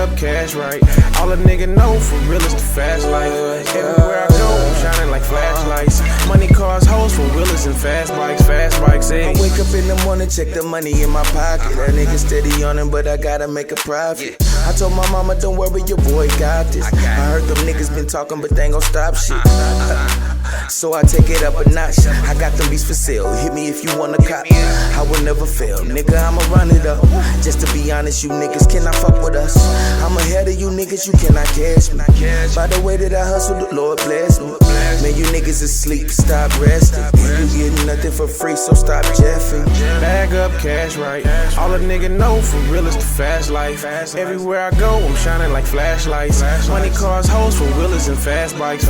up cash right. All a nigga know for real is the fast life. Everywhere I go, I'm shining like flashlights. Money, cars, hoes for wheelers and fast bikes, hey. I wake up in the morning, check the money in my pocket. That nigga steady on him, but I gotta make a profit. I told my mama, don't worry, your boy got this. I heard them niggas been talking, but they ain't gon' stop shit. So I take it up a notch. I got them beats for sale. Hit me if you wanna cop. I will never fail, nigga. I'ma run it up. Just to be honest, you niggas cannot fuck with us. I'm ahead of you niggas, you cannot catch me. By the way that I hustle, the Lord bless me. Man, you niggas asleep, stop resting. You getting nothing for free, so stop jeffing. Bag up cash right. All a nigga know for real is the fast life. Everywhere I go, I'm shining like flashlights. Money, cars, hoes for wheelers and fast bikes,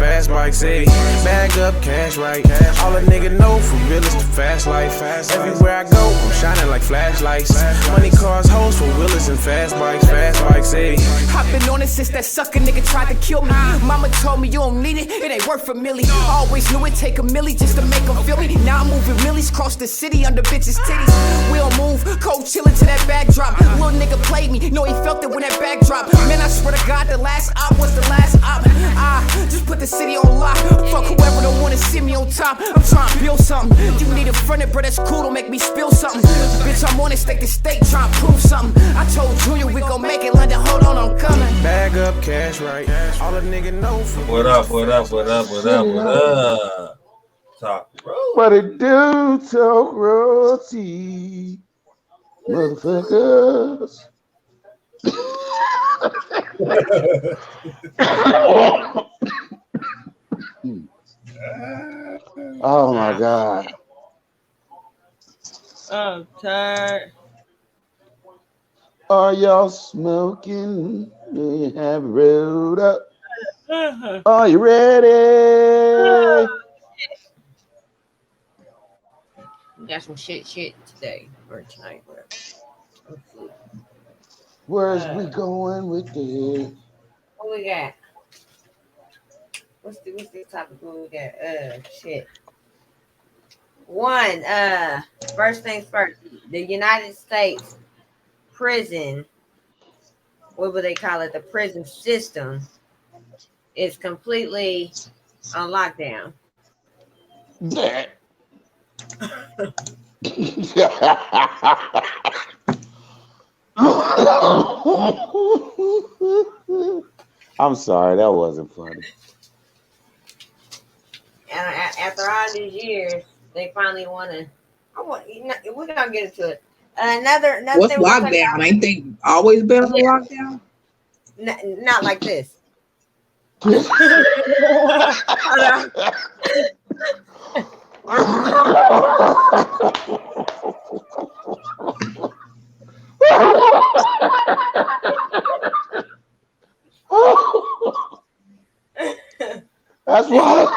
hey. Bag up cash right. All a nigga know for real is the fast life. Everywhere I go, I'm shining like flashlights. Money, cars, hoes for wheelers and fast bikes, hey. I've been on it since that sucker nigga tried to kill me. Mama told me you don't need it, it ain't worth a milli. Always knew it take a milli just to make them feel me. Now I'm moving millies cross the city under bitches' titties. We'll move, cold chillin' to that backdrop. Little nigga played me, know he felt it when that back dropped. Man, I swear to God, the last op was the last op. Just put the city on lock. Fuck whoever don't wanna see me on top. I'm trying to build something. You need a friend, bro, that's cool, don't make me spill something. Bitch, I'm on it, stake to state, trying to prove something. I told Junior we gon' make it, London, hold on, I'm coming. Bag up cash right. All a nigga know for What up? Talk, bro. What it do, talk royalty, motherfuckers. Oh my God. I'm tired. Are y'all smoking? We have rolled up. Are you ready? Got some shit today or tonight. Where's we going with it? What we got? What's the topic? What we got? Shit. One. First things first. The United States prison, what would they call it? The prison system is completely on lockdown. I'm sorry, that wasn't funny. And after all these years, they finally want to. We're gonna get into it. Another what's lockdown? Ain't they always been on lockdown? Not like this. That's why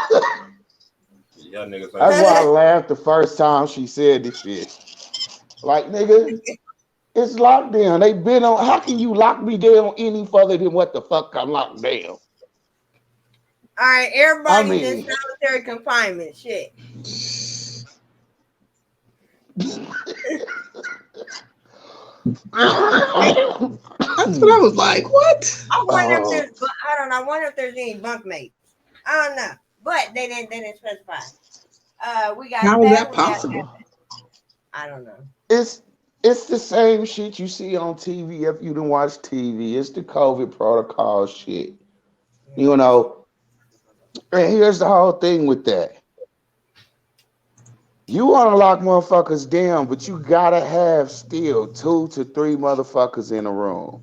I laughed the first time she said this shit. Like, nigga, it's lockdown. They been on. How can you lock me down any further than what the fuck I'm locked down? All right, everybody's in solitary confinement. Shit. That's what I was like. What? I wonder if there's. I don't know. I wonder if there's any bunkmates. I don't know, but they didn't specify. We got. How is that possible? I don't know. It's the same shit you see on TV if you didn't watch TV. It's the COVID protocol shit. You know, and here's the whole thing with that. You want to lock motherfuckers down, but you gotta have still 2 to 3 motherfuckers in a room.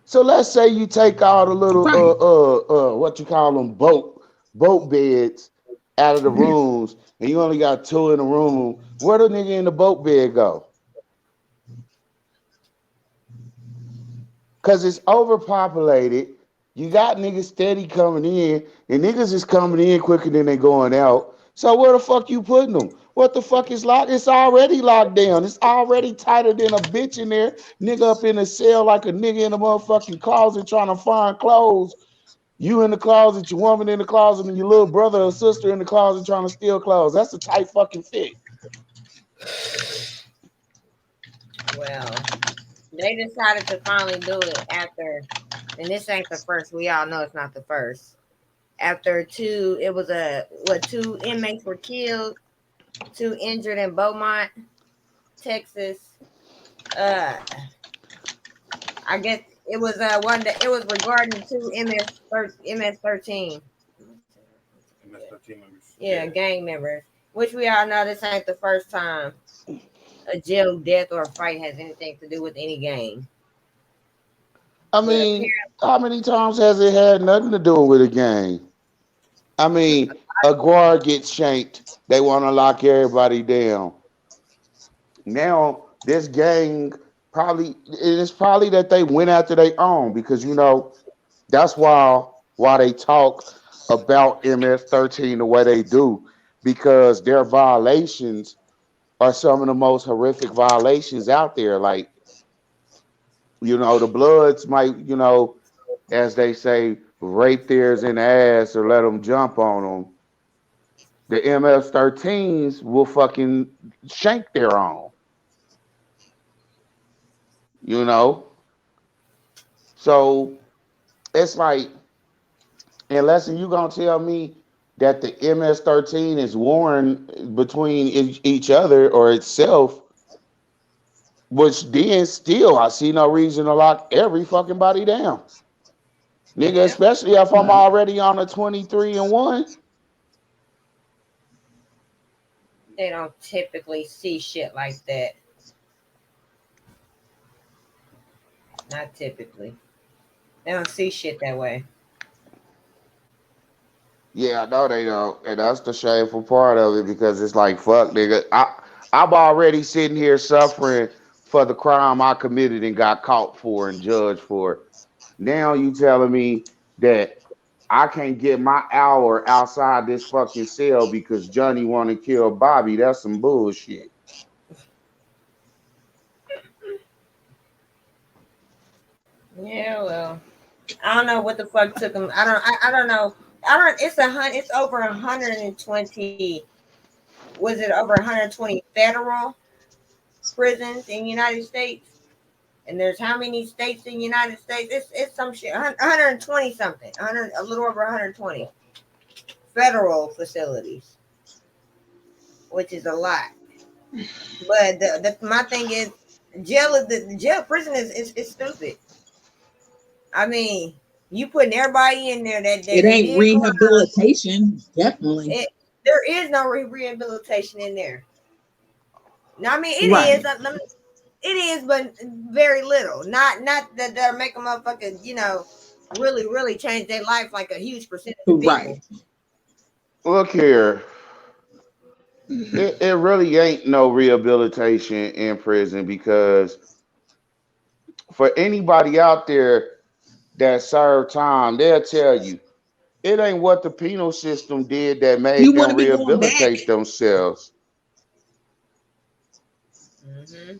So let's say you take all the little what you call them boat beds out of the rooms, and you only got 2 in the room. Where the nigga in the boat bed go? Cause it's overpopulated. You got niggas steady coming in, and niggas is coming in quicker than they going out. So where the fuck you putting them? What the fuck is locked? It's already locked down. It's already tighter than a bitch in there. Nigga up in a cell like a nigga in a motherfucking closet trying to find clothes. You in the closet, your woman in the closet, and your little brother or sister in the closet trying to steal clothes. That's a tight fucking fit. Well, They decided to finally do it after, and this ain't the first. We all know it's not the first. After two, it was two inmates were killed, two injured in Beaumont, Texas. Uh, I guess it was one that it was regarding two MS-13. MS-13 members. Yeah, gang members. Which we all know this ain't the first time a jail death or a fight has anything to do with any gang. I mean, how many times has it had nothing to do with a gang? I mean, a guard gets shanked. They want to lock everybody down. Now, this gang it's probably that they went after their own because that's why they talk about MS-13 the way they do because their violations are some of the most horrific violations out there. Like, the Bloods might, as they say, rape theirs in the ass or let them jump on them. The MS-13s will fucking shank their own. So it's like, unless you gonna tell me that the MS-13 is warring between each other or itself, which then still I see no reason to lock every fucking body down. Nigga, especially if I'm already on a 23-1. They don't typically see shit like that. Not typically. They don't see shit that way. Yeah, I know they don't. And that's the shameful part of it because it's like, fuck, nigga. I'm already sitting here suffering for the crime I committed and got caught for and judged for. Now you telling me that I can't get my hour outside this fucking cell because Johnny want to kill Bobby. That's some bullshit. Yeah, well, I don't know what the fuck took them. I don't know. It's over 120. Was it over 120 federal prisons in the United States? And there's how many states in the United States? It's some shit. 120 something. A little over 120 federal facilities, which is a lot. But my thing is, prison is stupid. I mean, you putting everybody in there that it ain't rehabilitation. Definitely. There is no rehabilitation in there. Now, I mean, it Right. is. It is, but very little. Not that they're making motherfuckers, really, really change their life like a huge percentage of people. Right. Look here. It really ain't no rehabilitation in prison because for anybody out there that served time, they'll tell you it ain't what the penal system did that You made want them to be going back. rehabilitate themselves. Mm-hmm.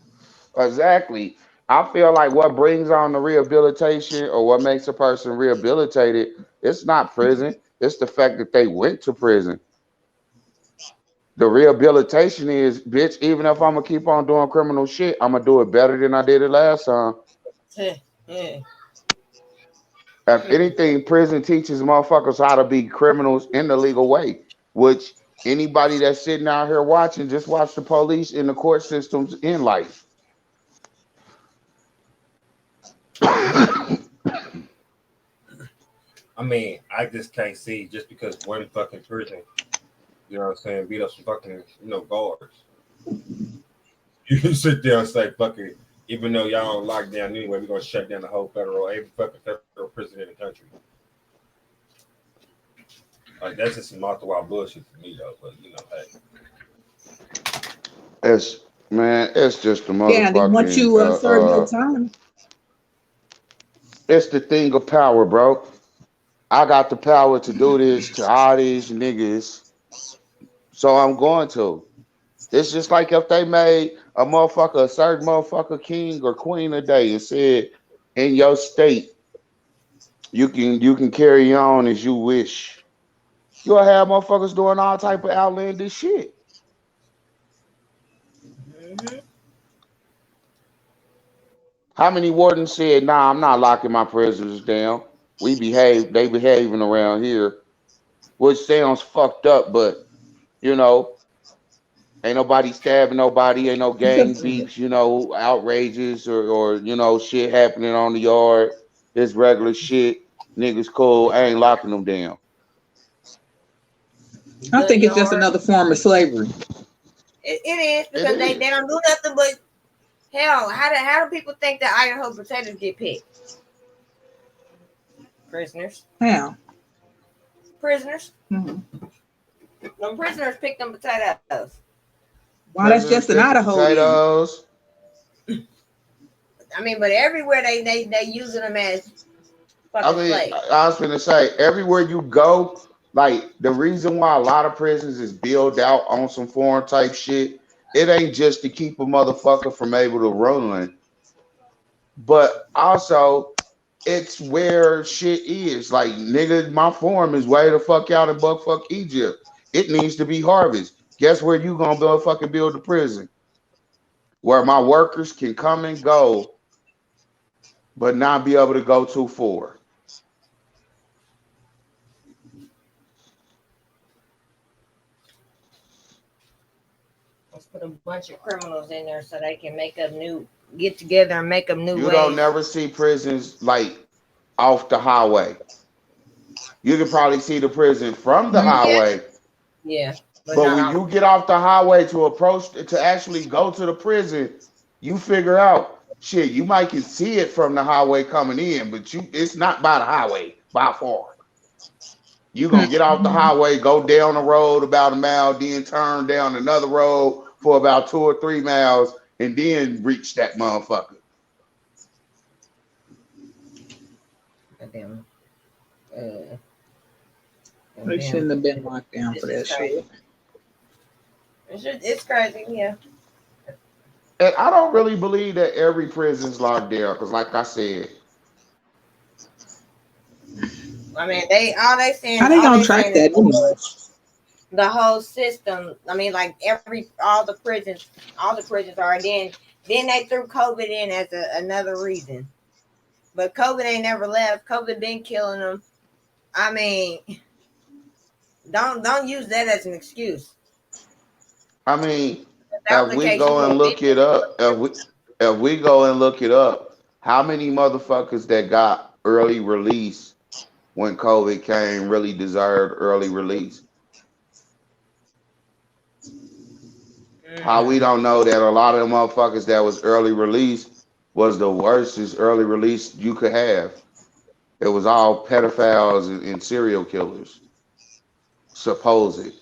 Exactly. I feel like what brings on the rehabilitation or what makes a person rehabilitated, it's not prison. It's the fact that they went to prison. The rehabilitation is, bitch, even if I'm gonna keep on doing criminal shit, I'm gonna do it better than I did it last time. Yeah. If anything, prison teaches motherfuckers how to be criminals in the legal way, which anybody that's sitting out here watching, just watch the police in the court systems in life. I mean, I just can't see just because one fucking person, you know what I'm saying, beat up some fucking, guards. You sit there and say, fucking, even though y'all on lockdown anyway, we're gonna shut down the whole every fucking federal prison in the country. Like that's just some wild bullshit for me though. But hey. It's just the Yeah, then once you motherfucking serve your time. it's the thing of power, bro. I got the power to do this to all these niggas, so I'm going to. It's just like if they made a certain motherfucker king or queen a day and said, in your state, you can carry on as you wish. You'll have motherfuckers doing all type of outlandish shit. Mm-hmm. How many wardens said, "Nah, I'm not locking my prisoners down. They behaving around here," which sounds fucked up, but you know, ain't nobody stabbing nobody, ain't no gang beefs, outrages or shit happening on the yard. It's regular shit. Niggas cool. I ain't locking them down. I The think it's just yard. another form of slavery. It is It because they is. don't do nothing but hell. How do people think that Idaho potatoes get picked? Prisoners. Yeah. Prisoners. Hmm. Them prisoners pick them potatoes. Wow, that's Prisoners just an pick the Idaho then. potatoes. I mean, but everywhere they using them as I fucking mean, slaves. I was gonna say, everywhere you go, like the reason why a lot of prisons is built out on some foreign type shit, it ain't just to keep a motherfucker from able to run, but also it's where shit is. Like, nigga, my farm is way the fuck out in buckfuck Egypt. It needs to be harvest. Guess where you gonna build the prison? Where my workers can come and go, but not be able to go too far. Let's put a bunch of criminals in there so they can get together and make up new You don't ways. never see prisons like off the highway. You can probably see the prison from the Mhm. Yeah, highway, yeah, but but not when all. you get off the highway to actually go to the prison, you figure out shit. You might can see it from the highway coming in, but it's not by the highway by far. You gonna get off the Mhm. highway, go down the road about a mile, then turn down another road for about 2 or 3 miles, and then reach that motherfucker. Goddamn. Uh, They goddamn. shouldn't have been locked down for This is that shit. crazy. It's crazy. Yeah. And I don't really believe that every prison's locked down, because like I said, I mean, How they all gonna they track saying is that anyway? the whole system. I mean, like all the prisons are. And then they threw COVID in as another reason. But COVID ain't never left. COVID been killing them. I mean, don't use that as an excuse. I mean, That if was the we case. You go and wouldn't be. look it up, if we go and look it up, how many motherfuckers that got early release when COVID came really deserved early release? How we Mm-hmm. don't know that a lot of the motherfuckers that was early release was the worstest early release you could have. It was all pedophiles and serial killers, supposed,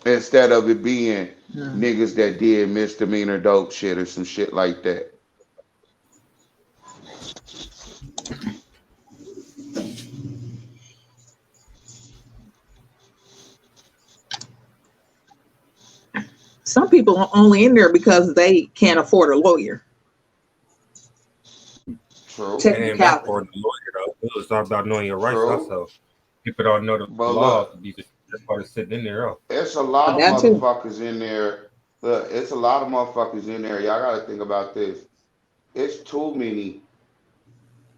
instead of it being Hmm. niggas that did misdemeanor dope shit or some shit like that. Some people are only in there because they can't afford a lawyer. True, And that's for Technicality. the lawyer though. It's all about knowing your rights true. also. People don't know the But laws. look, That's why they're sitting in there. Oh. it's a lot of That too. motherfuckers in there. Look, it's a lot of motherfuckers in there. Y'all gotta think about this. It's too many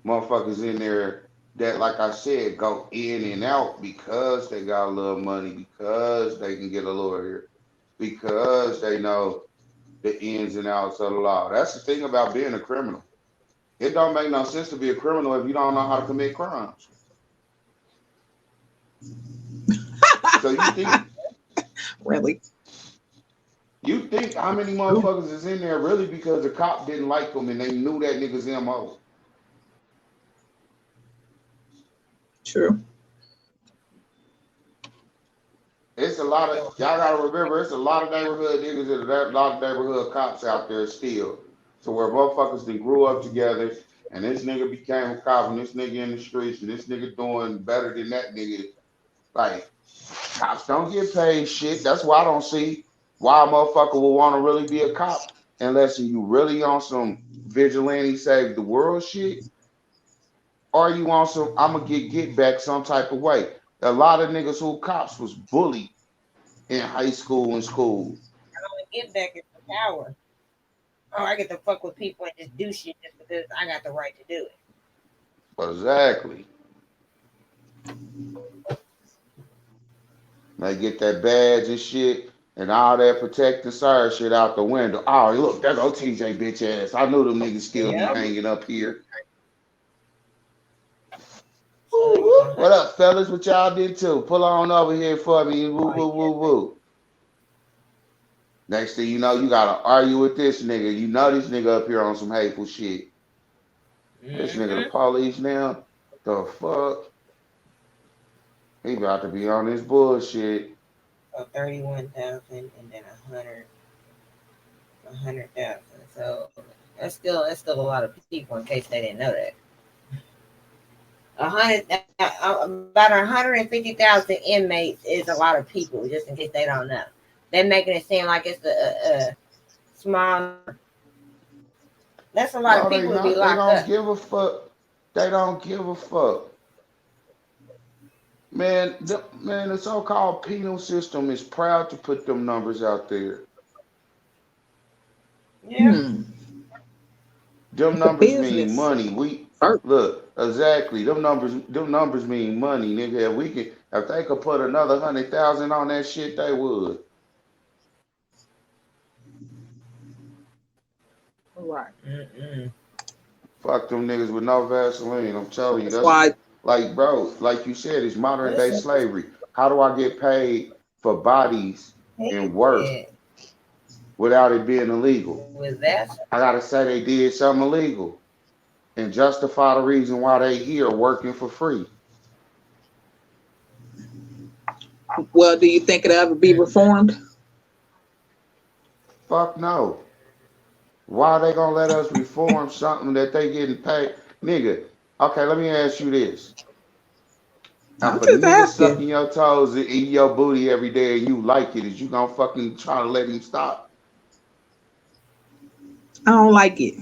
motherfuckers in there that, like I said, go in and out because they got a little money, because they can get a lawyer, because they know the ins and outs of the law. That's the thing about being a criminal. It don't make no sense to be a criminal if you don't know how to commit crimes. So Really? you think how many motherfuckers is in there really because the cop didn't like them and they knew that nigga's MO? True. It's a lot of y'all gotta remember. It's a lot of neighborhood niggas and a lot of neighborhood cops out there still. So where motherfuckers that grew up together, and this nigga became a cop, and this nigga in the streets, and this nigga doing better than that nigga. Like, cops don't get paid shit. That's why I don't see why a motherfucker would want to really be a cop unless you really on some vigilante save the world shit, or you on some I'm gonna get back some type of way. A lot of niggas who cops was bullied in high school and school. Get back is the power. Oh, I get to fuck with people and just do shit just because I got the right to do it. Exactly. They get that badge and shit and all that protective service shit out the window. Oh, look, there go TJ bitch ass. I knew them niggas still be hanging up here. What up, fellas? What y'all did too? Pull on over here for me. Woo, woo, woo, woo. Next thing you know, you gotta argue with this nigga. You know this nigga up here on some hateful shit. This nigga the police now. The fuck? He about to be on this bullshit. So 31,000 and then 100,000. So that's still a lot of people in case they didn't know that. About 150,000 inmates is a lot of people, just in case they don't know. They're making it seem like it's a small. That's a lot of people to be locked up. They don't give a fuck. They don't give a fuck. Man, the so-called penal system is proud to put them numbers out there. Yeah. Them numbers mean money. Look, exactly. Them numbers mean money, nigga. If they could put another 100,000 on that shit, they would. Right. Fuck them niggas with no Vaseline. I'm telling you, that's why. Like, bro, like you said, it's modern day slavery. How do I get paid for bodies and work without it being illegal? I gotta say they did something illegal and justify the reason why they here working for free. Well, do you think it'll ever be reformed? Fuck no. Why are they gonna let us reform something that they getting paid? Nigga, okay, let me ask you this. If a nigga sucking your toes and eating your booty every day and you like it, is you gonna fucking try to let him stop? I don't like it.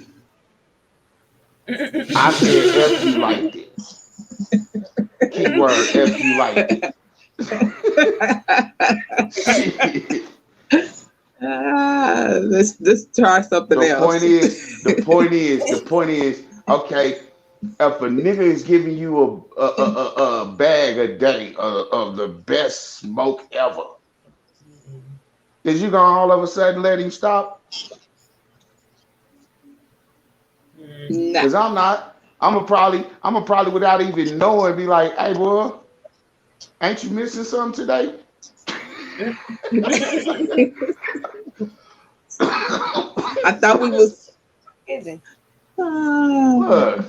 I said if you liked it. Keyword if you liked it. Let's try something else. The point is, okay, if a nigga is giving you a bag a day of the best smoke ever, is you gonna all of a sudden let him stop? Because I'm not. I'm a probably without even knowing be like, hey boy, ain't you missing something today? I thought we was. Look,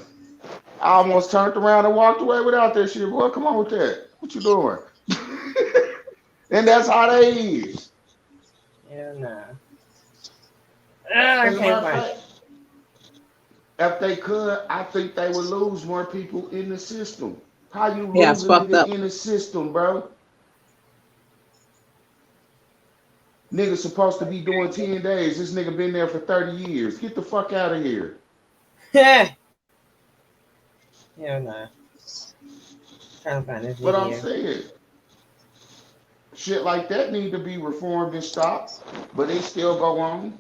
I almost turned around and walked away without that shit, boy. Come on with that. What you doing? And that's how they is. Yeah, nah. If they could, I think they would lose more people in the system. How you lose a nigga in the system, bro? Nigga supposed to be doing 10 days. This nigga been there for 30 years. Get the fuck out of here. Yeah, nah. Trying to find this video. But I'm saying, shit like that need to be reformed and stopped, but they still go on.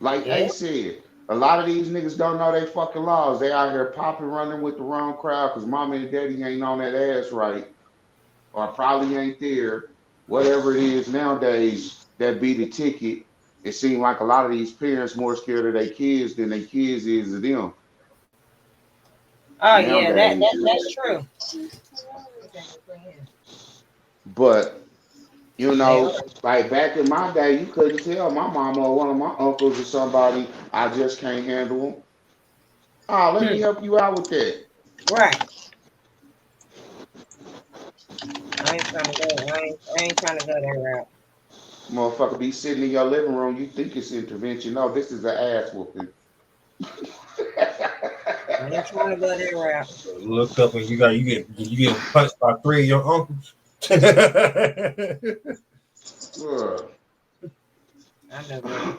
Like A said, a lot of these niggas don't know they fucking laws. They out here popping, running with the wrong crowd because mama and daddy ain't on that ass right, or probably ain't there. Whatever it is nowadays, that be the ticket. It seems like a lot of these parents more scared of their kids than their kids is of them. Oh yeah, that's true. But you know, like back in my day, you couldn't tell my mama or one of my uncles or somebody, I just can't handle them. Oh, let me help you out with that. Right. I ain't trying to go that route. Motherfucker be sitting in your living room, you think it's intervention. No, this is an ass whooping. I ain't trying to go that route. Look up and you get punched by 3 of your uncles. I know better.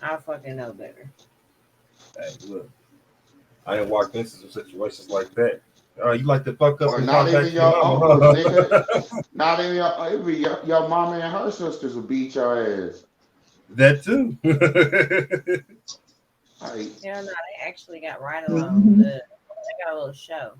I fucking know better. Hey, look, I ain't walked into some situations like that. You like to fuck up? Or not even your uncles, nigga. Not even your mama and her sisters will beat your ass. That too. Like, Hell no, they actually got right Mhm. along. They got a little show.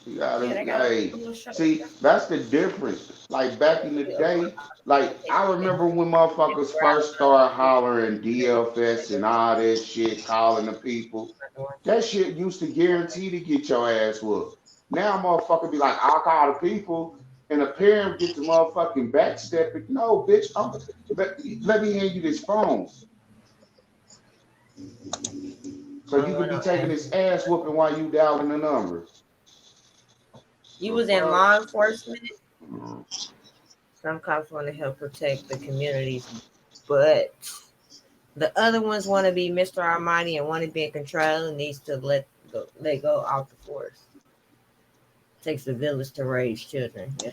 you gotta, Yeah, they got a hey, little show. see, that's the difference. Like back in the They day, like I remember when motherfuckers first started hollering DFS and all that shit, calling the people. That shit used to guarantee to get your ass whooped. Now motherfucker be like, I'll call the people, and the parent get the motherfucking backstepping. No, bitch, let me hand you this phone. So I you don't could want be no taking ass. this ass whooping while you dialing the number. You The was in fuck? law enforcement. Mm. Some cops want to help protect the communities, but the other ones want to be Mr. Almighty and want to be in control and needs to let go off the force. Takes a village to raise children. Yeah.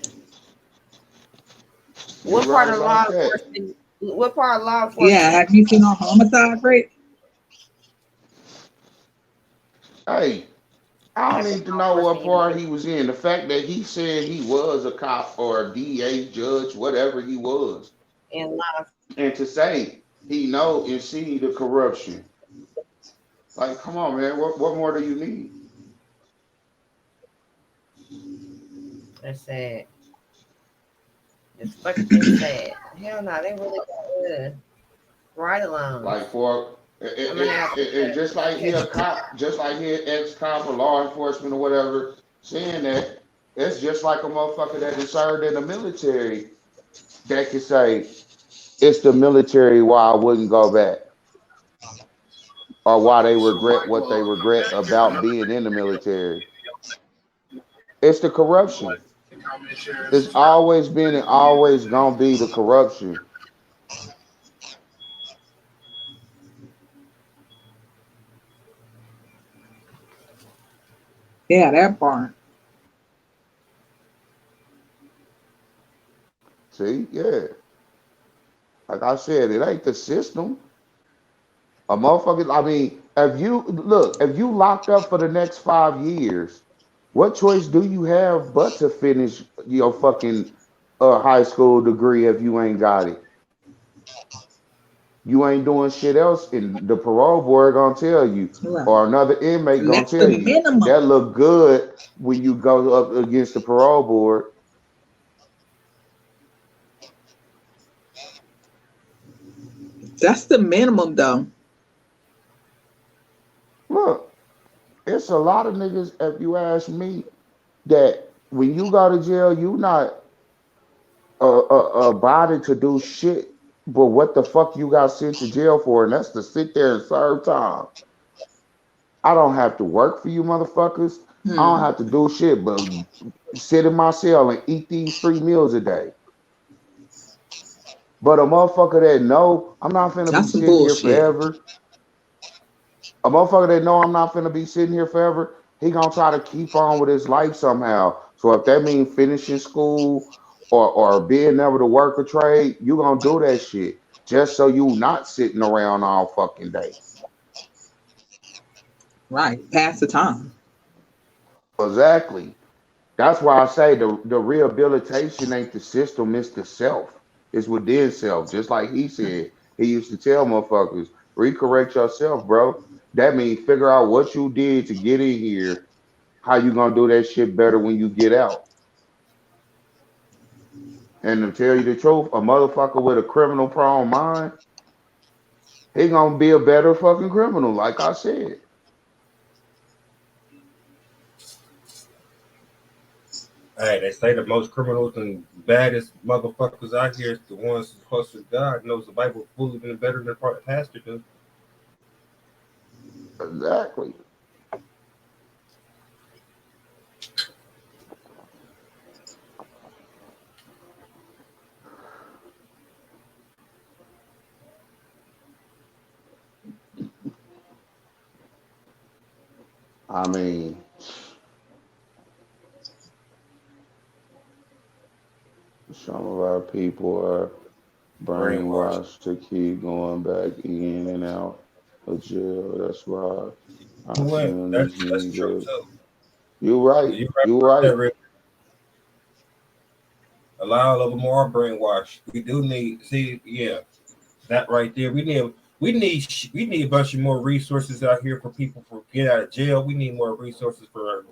You What right part of law about that. enforcement? What part of law Yeah, enforcement? have you seen a homicide rate? Hey, I don't Type of need to law know what enforcement you be part in? he was in. The fact that he said he was a cop or a DA, judge, whatever he was, In law. and to say he know and see the corruption. Like, come on, man. What more do you need? That's sad. It's fucking sad. Hell no, they really got right alongs. Like for I'm gonna have to and just like he catch. a cop, just like he an ex-cop or law enforcement or whatever, saying that it's just like a motherfucker that is served in the military that can say it's the military why I wouldn't go back or why they regret what they regret about being in the military. It's the corruption. It's always been and always gonna be the corruption. Yeah, that part. See, yeah. Like I said, it ain't the system. A motherfucker, I mean, if you locked up for the next 5 years, what choice do you have but to finish your fucking high school degree if you ain't got it? You ain't doing shit else, and the parole board gonna tell you, Right. or another inmate And gonna that's the tell you minimum. that look good when you go up against the parole board. That's the minimum though. Look, it's a lot of niggas, if you ask me, that when you go to jail, you not body to do shit, but what the fuck you got sent to jail for? And that's to sit there and serve time. I don't have to work for you motherfuckers. I don't Hmm. have to do shit but sit in my cell and eat these 3 meals a day. But a motherfucker that know I'm not finna be That's some sitting here bullshit. forever. A motherfucker that know I'm not finna be sitting here forever, he gonna try to keep on with his life somehow. So if that means finishing school or being able to work a trade, you gonna do that shit just so you not sitting around all fucking day. Right. Pass the time. Exactly. That's why I say the rehabilitation ain't the system, it's the self. It's within self. Just like he said, he used to tell motherfuckers, recorrect yourself, bro. That means figure out what you did to get in here, how you gonna do that shit better when you get out. And to tell you the truth, a motherfucker with a criminal prone mind, he gonna be a better fucking criminal, like I said. Hey, they say the most criminals and baddest motherfuckers out here is the ones who's close to God, knows the Bible fully than better than pastor does. Exactly. I mean, some of our people are Brainwashed. brainwashed to keep going back in and out of jail. That's why our What? families That's need true to. too. You right. You right You about right. that, Rick. A lot of them are brainwashed. We do need that right there. We need a bunch of more resources out here for people for get out of jail. We need more resources for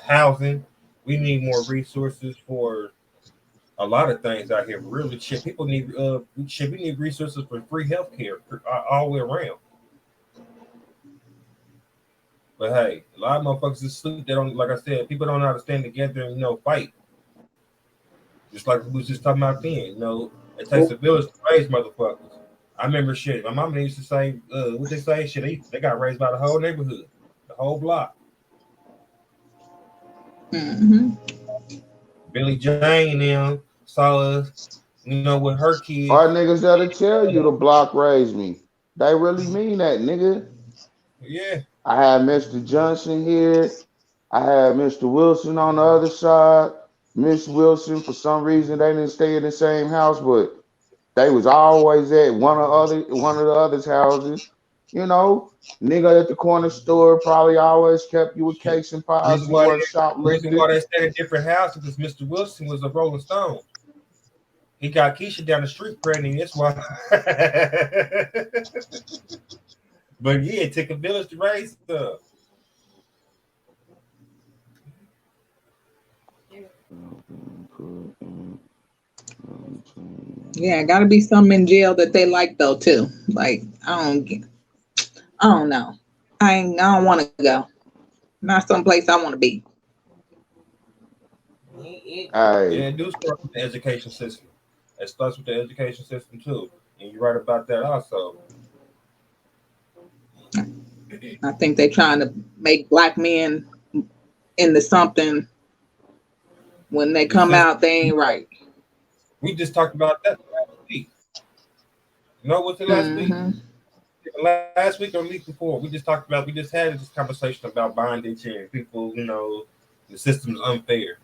housing. We need more resources for a lot of things out here. Really, shit. People need we need resources for free healthcare all the way around. But hey, a lot of motherfuckers just sleep. They don't, like I said, people don't know how to stand together and fight. Just like we was just talking about then. It takes a village to raise motherfuckers. I remember shit. My mama used to say, what they say, shit, they got raised by the whole neighborhood, the whole block. Mm-hmm. Billy Jane and them saw us, with her kids. Our niggas that'll tell you the block raised me. They really mean that, nigga. Yeah. I had Mr. Johnson here. I had Mr. Wilson on the other side. Miss Wilson, for some reason, they didn't stay in the same house, but they was always at one of the others' houses. Nigga at the corner store probably always kept you with cakes and pies. Reason You why weren't they shoplifting. stayed in different houses is Mr. Wilson was a Rolling Stone. He got Keisha down the street pregnant. That's why. But yeah, it took a village to raise stuff. Yeah, gotta be something in jail that they like though too. Like I don't know. I don't want to go. Not someplace I want to be. Yeah, it do start with the education system. It starts with the education system too, and you're right about that also. I think they're trying to make black men into something. When they come out, they ain't right. We just talked about that last week. What's the last week? Last week or week before, we just had this conversation about bondage and people, the system's unfair.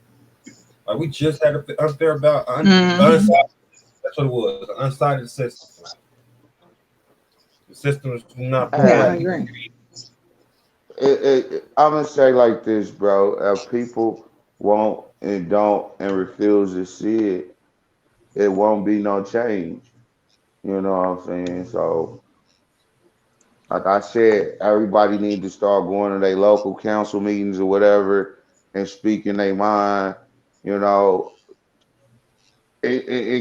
Like we just had an unfair about unsided. That's what it was, an unsided system. The system is not fair. I agree. I'm gonna say like this, bro. If people won't and don't and refuse to see it, it won't be no change. You know what I'm saying? So, like I said, everybody need to start going to their local council meetings or whatever and speaking their mind. And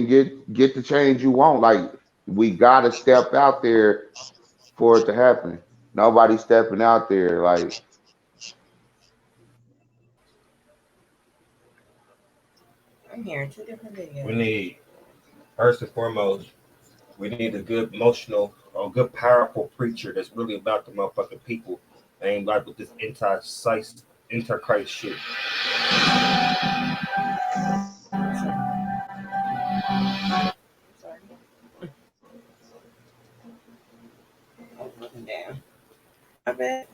get the change you want. Like we gotta step out there for it to happen. Nobody's stepping out there. Like I'm hearing two different videos. We need, first and foremost, we need a good emotional or good powerful preacher that's really about the motherfucking people. Ain't like with this anti-Christ shit. Damn. I bet.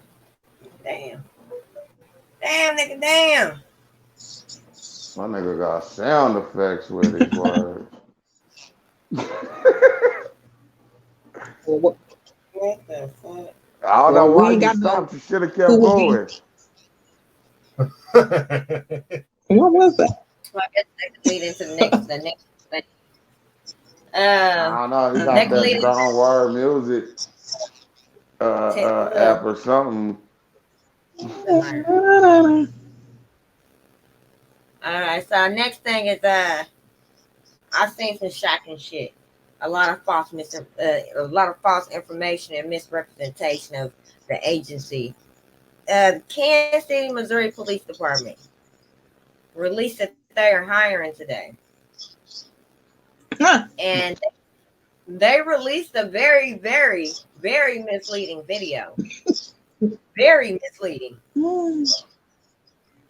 Damn. Damn, nigga, damn. my nigga got sound effects with his words. What the fuck? I don't know why we you got stopped. You should have kept going. What was that? Well, I guess that could lead into the next thing. I don't know. He got that strong word music app or something. All right, so our next thing is I've seen some shocking shit. A lot of false information and misrepresentation of the agency. Kansas City, Missouri Police Department released that they are hiring today. And they released a very, very, very misleading video. Very misleading.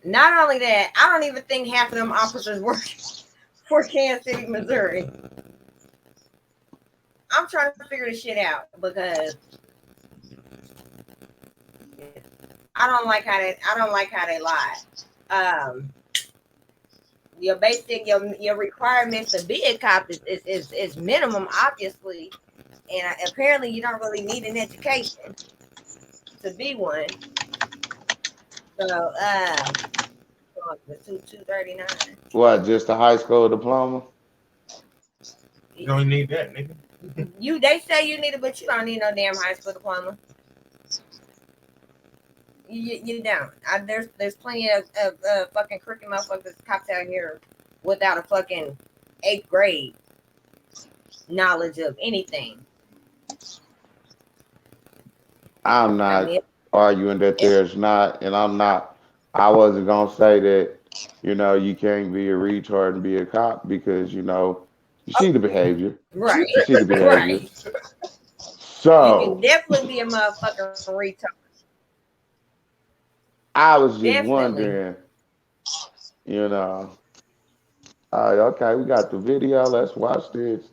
Not only that, I don't even think half of them officers work for Kansas City, Missouri. I'm trying to figure this shit out because I don't like how they lie. Your basic your requirements to be a cop is minimum, obviously, and apparently you don't really need an education to be one. So The 239. What? Just a high school diploma? You don't need that, nigga. They say you need it, but you don't need no damn high school diploma. You don't. There's plenty of fucking crooked motherfuckers cops out here without a fucking 8th grade knowledge of anything. I'm not arguing that there's not, and I wasn't gonna say that, you can't be a retard and be a cop because, you see the behavior. Right. You see the behavior. Right. So you can definitely be a motherfucking retard. I was just Definitely. wondering, okay, we got the video. Let's watch this.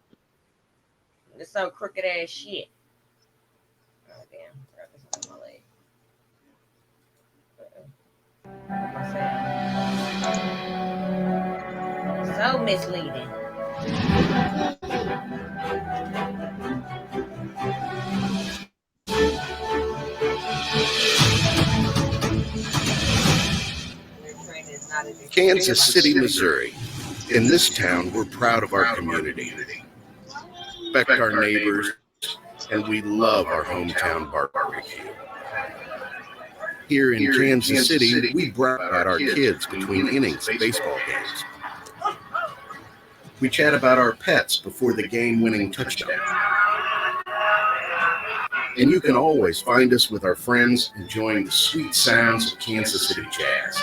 It's some crooked ass shit. Oh damn! This on my leg. So misleading. Kansas City, Missouri. In this town, we're proud of our community, respect our neighbors, and we love our hometown barbecue. Here in Kansas City, we brag about our kids between innings of baseball games. We chat about our pets before the game-winning touchdown. And you can always find us with our friends enjoying the sweet sounds of Kansas City jazz.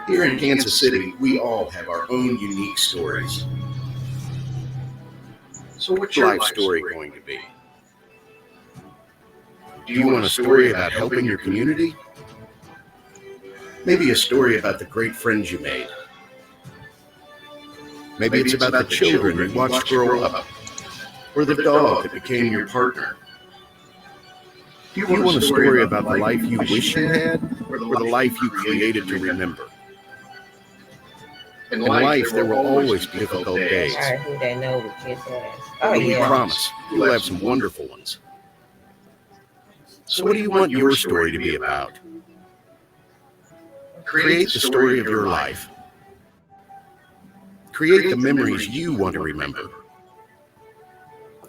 Here in Kansas City, we all have our own unique stories. So what's your life story going to be? Do you want a story about helping your community? Maybe a story about the great friends you made. Maybe it's about the children you watched grow up, or the dog that became your partner. Do you want a story about the life you wish you had, or the life you created to remember? In life, there will always be difficult days. All right, who they know with kiss ass. Oh, we promise we'll have some wonderful ones. So what do you want your story to be about? Create the story of your life. Create the memories you want to remember.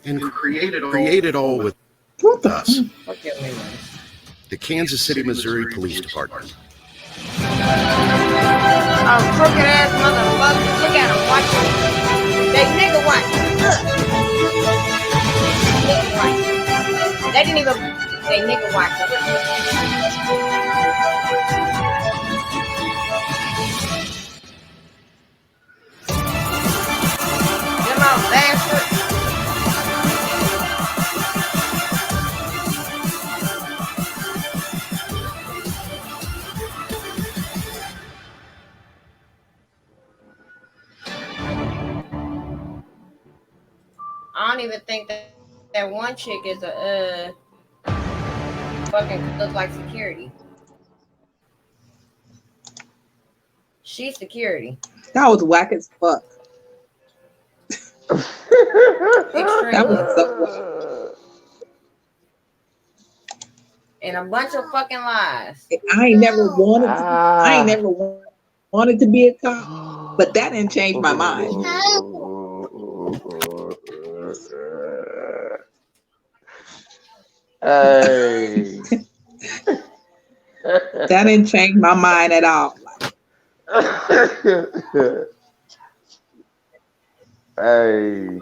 And create it all with us. The Kansas City, Missouri Police Department. Oh, crooked ass motherfuckers. Look at them. Watch them. They nigga watching. Nigga watching. They didn't even. They nigga watching. Them all bastards. I don't even think that one chick is a fucking look like security. She's security. That was whack as fuck. That was so whack. And a bunch of fucking lies. I ain't never wanted to be a cop, but that didn't change my mind. Hey. That didn't change my mind at all. Hey.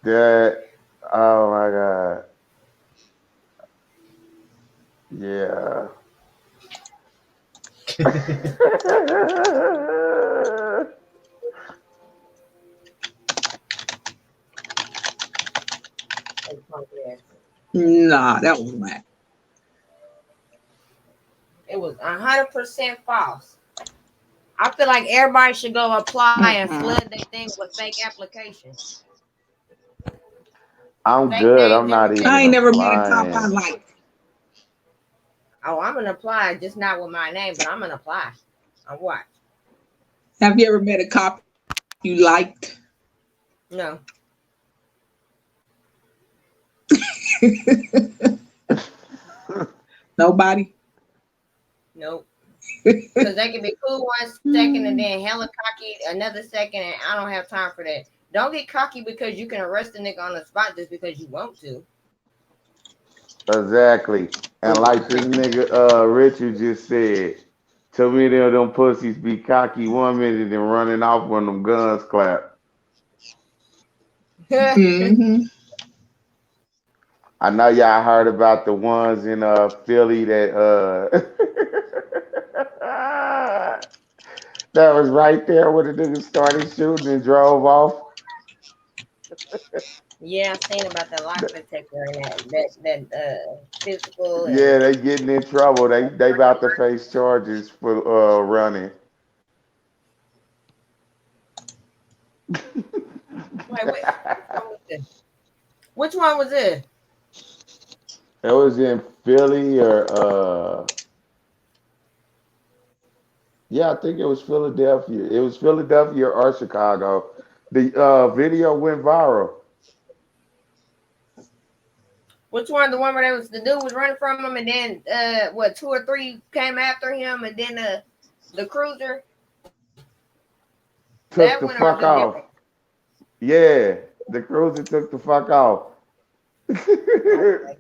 That, oh my God. Yeah. Nah, that was whack. It was 100% false. I feel like everybody should go apply and flood their things with fake applications. I'm Fake good. names, I'm not even. I ain't never met a applying. cop I liked. Oh, I'm gonna apply, just not with my name, but I'm gonna apply. On what? Have you ever met a cop you liked? No. Nobody? No. Nope. Because they can be cool 1 second and then hella cocky another second, and I don't have time for that. Don't get cocky because you can arrest a nigga on the spot just because you want to. Exactly. And like this nigga Richard just said, too many of them pussies be cocky 1 minute and running off when them guns clap. Mm-hmm. I know y'all heard about the ones in Philly that that was right there where the nigga started shooting and drove off. Yeah, I've seen about the lie detector and that physical Yeah, and they getting in trouble. They about to face charges for running. wait, which one was it? It was in Philly or yeah, I think it was Philadelphia. It was Philadelphia or Chicago. The video went viral. Which one? The one where the dude was running from him, and then 2 or 3 came after him, and then the cruiser. Took That the one or fuck the off. different. Yeah, the cruiser took the fuck off. Okay.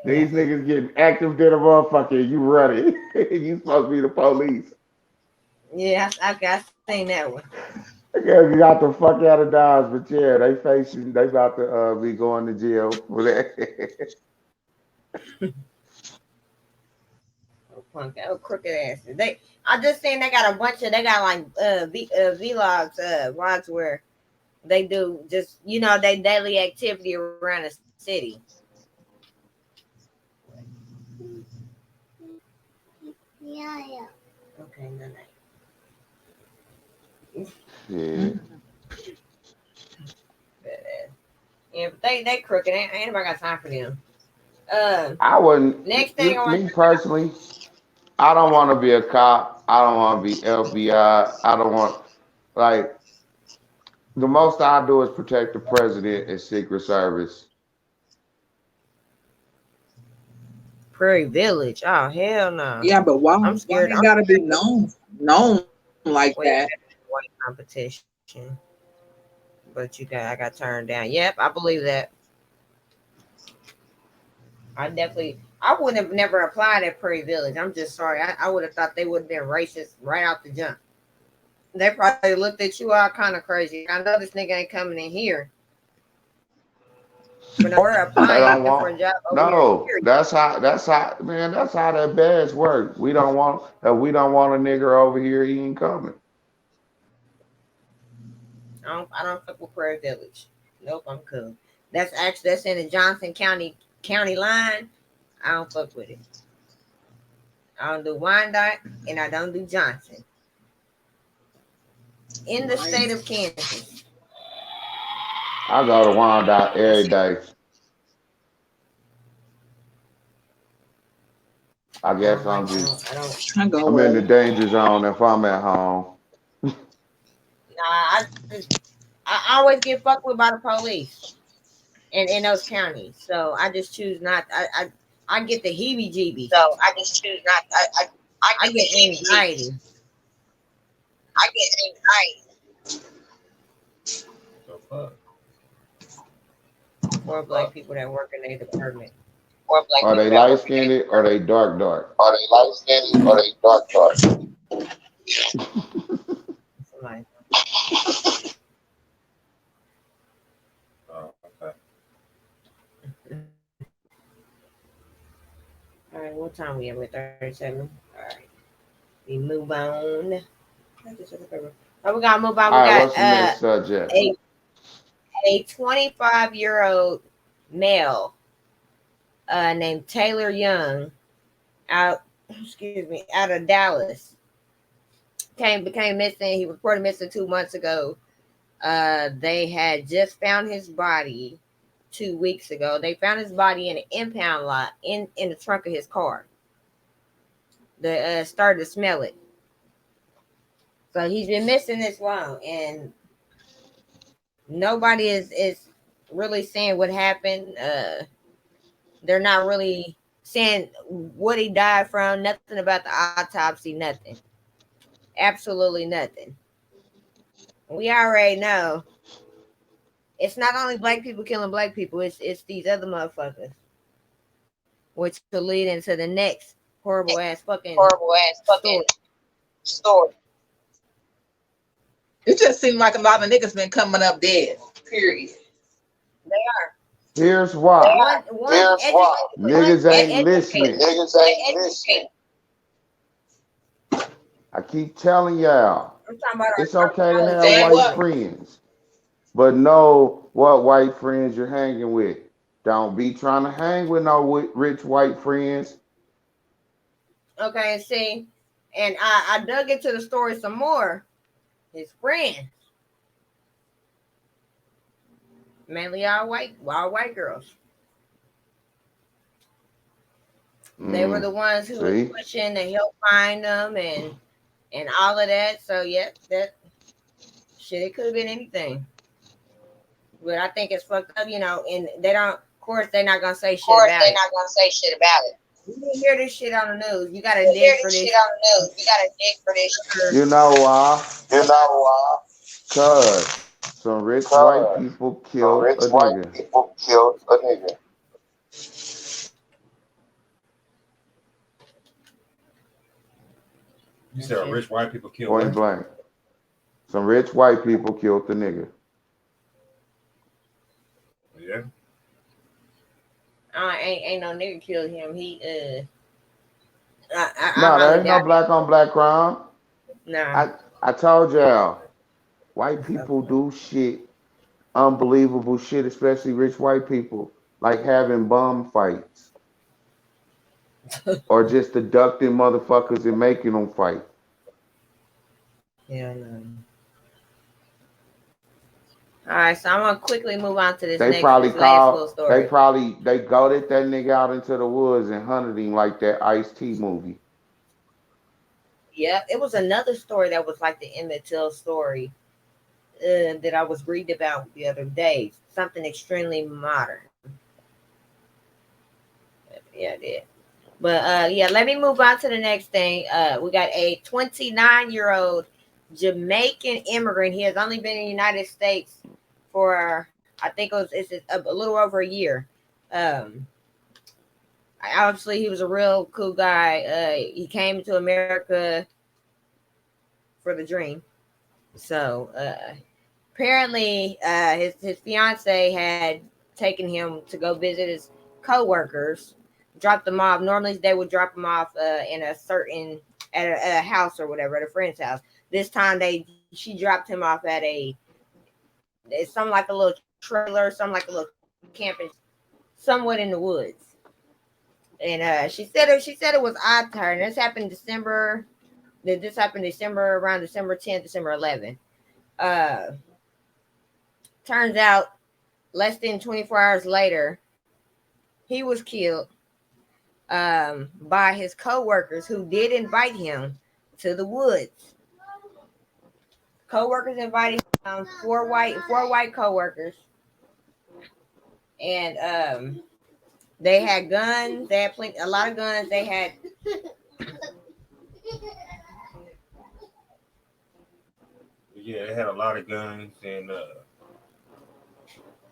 These niggas getting active than a motherfucker. You running. You supposed to be the police. Yeah, I seen that one. Yeah, you got the fuck out of Dodge, but yeah, they about to be going to jail for that. Punk, oh, crooked asses. I just seen they got like vlogs, vlogs where they do just they daily activity around the city. Yeah. Okay, no. Yeah. Yeah, but they crooked. Ain't nobody got time for them. I wouldn't. Next thing I want. Me personally, I don't want to be a cop. I don't want to be FBI. I don't want like the most I do is protect the president and Secret Service. Prairie Village. Oh hell no. Yeah, but why? I'm Why scared. they gotta be known like that? White competition. But I got turned down. Yep, I believe that. I wouldn't have never applied at Prairie Village. I'm just sorry. I would have thought they would have been racist right out the jump. They probably looked at you all kind of crazy. I know this nigga ain't coming in here. But no, we're They applying don't for a want. job over No, here. that's how man. That's how that badge work. We don't want a nigger over here. He ain't coming. I don't fuck with Prairie Village. Nope, I'm cool. That's in the Johnson County line. I don't fuck with it. I don't do Wyandotte and I don't do Johnson. In the state of Kansas. I go to Wyandotte every day. I guess I'm in the danger zone if I'm at home. Nah, I always get fucked with by the police in those counties. So I just choose not. I get the heebie-jeebies. So I just choose not. I get anxiety. I get anxiety. So fuck. For black people that work in their department. Are they light skinned or they dark? Are they light skinned or they dark? Like, Oh, okay. all right, what time we at? We're 37. All right, we move on. Oh, we gotta move on. All We right, got what's the next subject? a 25-year-old male named Taylor Young out of Dallas became missing. He reported missing 2 months ago. They had just found his body 2 weeks ago. They found his body in an impound lot in the trunk of his car. They started to smell it. So he's been missing this long, and nobody is really saying what happened. They're not really saying what he died from, nothing about the autopsy, nothing. Absolutely nothing. We already know it's not only black people killing black people, it's these other motherfuckers. Which could lead into the next horrible ass fucking story. It just seems like a lot of niggas been coming up dead. Period. They are. Here's why. Niggas ain't listening. I keep telling y'all, it's okay to have white friends, but know what white friends you're hanging with. Don't be trying to hang with no rich white friends. Okay, see, and I dug into the story some more. His friends, mainly all white girls. They were the ones who were pushing to help find them and all of that. So yeah, that shit, it could have been anything. But I think it's fucked up, you know, and they don't, of course, they're not gonna say shit about it. You didn't hear this shit on the news. You gotta dig for this. You know why? Cause some rich white people killed a nigga. You said rich white people killed point blank. Some rich white people killed the nigga. Yeah. Ain't no nigga killed him. He No, there ain't no black on black crime. Nah. I told y'all, white people do shit, unbelievable shit, especially rich white people, like having bum fights. Or just abducting motherfuckers and making them fight. Yeah, no. All right, so I'm gonna quickly move on to this They next probably little story. They goaded that nigga out into the woods and hunted him like that Ice-T movie. Yeah, it was another story that was like the Emmett Till story that I was reading about the other day. Something extremely modern. Yeah, I did. But yeah, let me move on to the next thing. We got a 29-year-old Jamaican immigrant. He has only been in the United States for, I think it's a little over a year. Obviously, he was a real cool guy. He came to America for the dream. So apparently, his fiance had taken him to go visit his coworkers, dropped them off. Normally, they would drop him off in a certain at a house or whatever, at a friend's house. This time, she dropped him off at it's something like a little trailer, something like a little camping, somewhat in the woods. And she said it was odd to her. And this happened December around December 10th, December 11th. Turns out less than 24 hours later, he was killed by his co-workers who did invite him to the woods. Co-workers invited him, four white co-workers. And they had guns. They had a lot of guns. They had they had a lot of guns, and not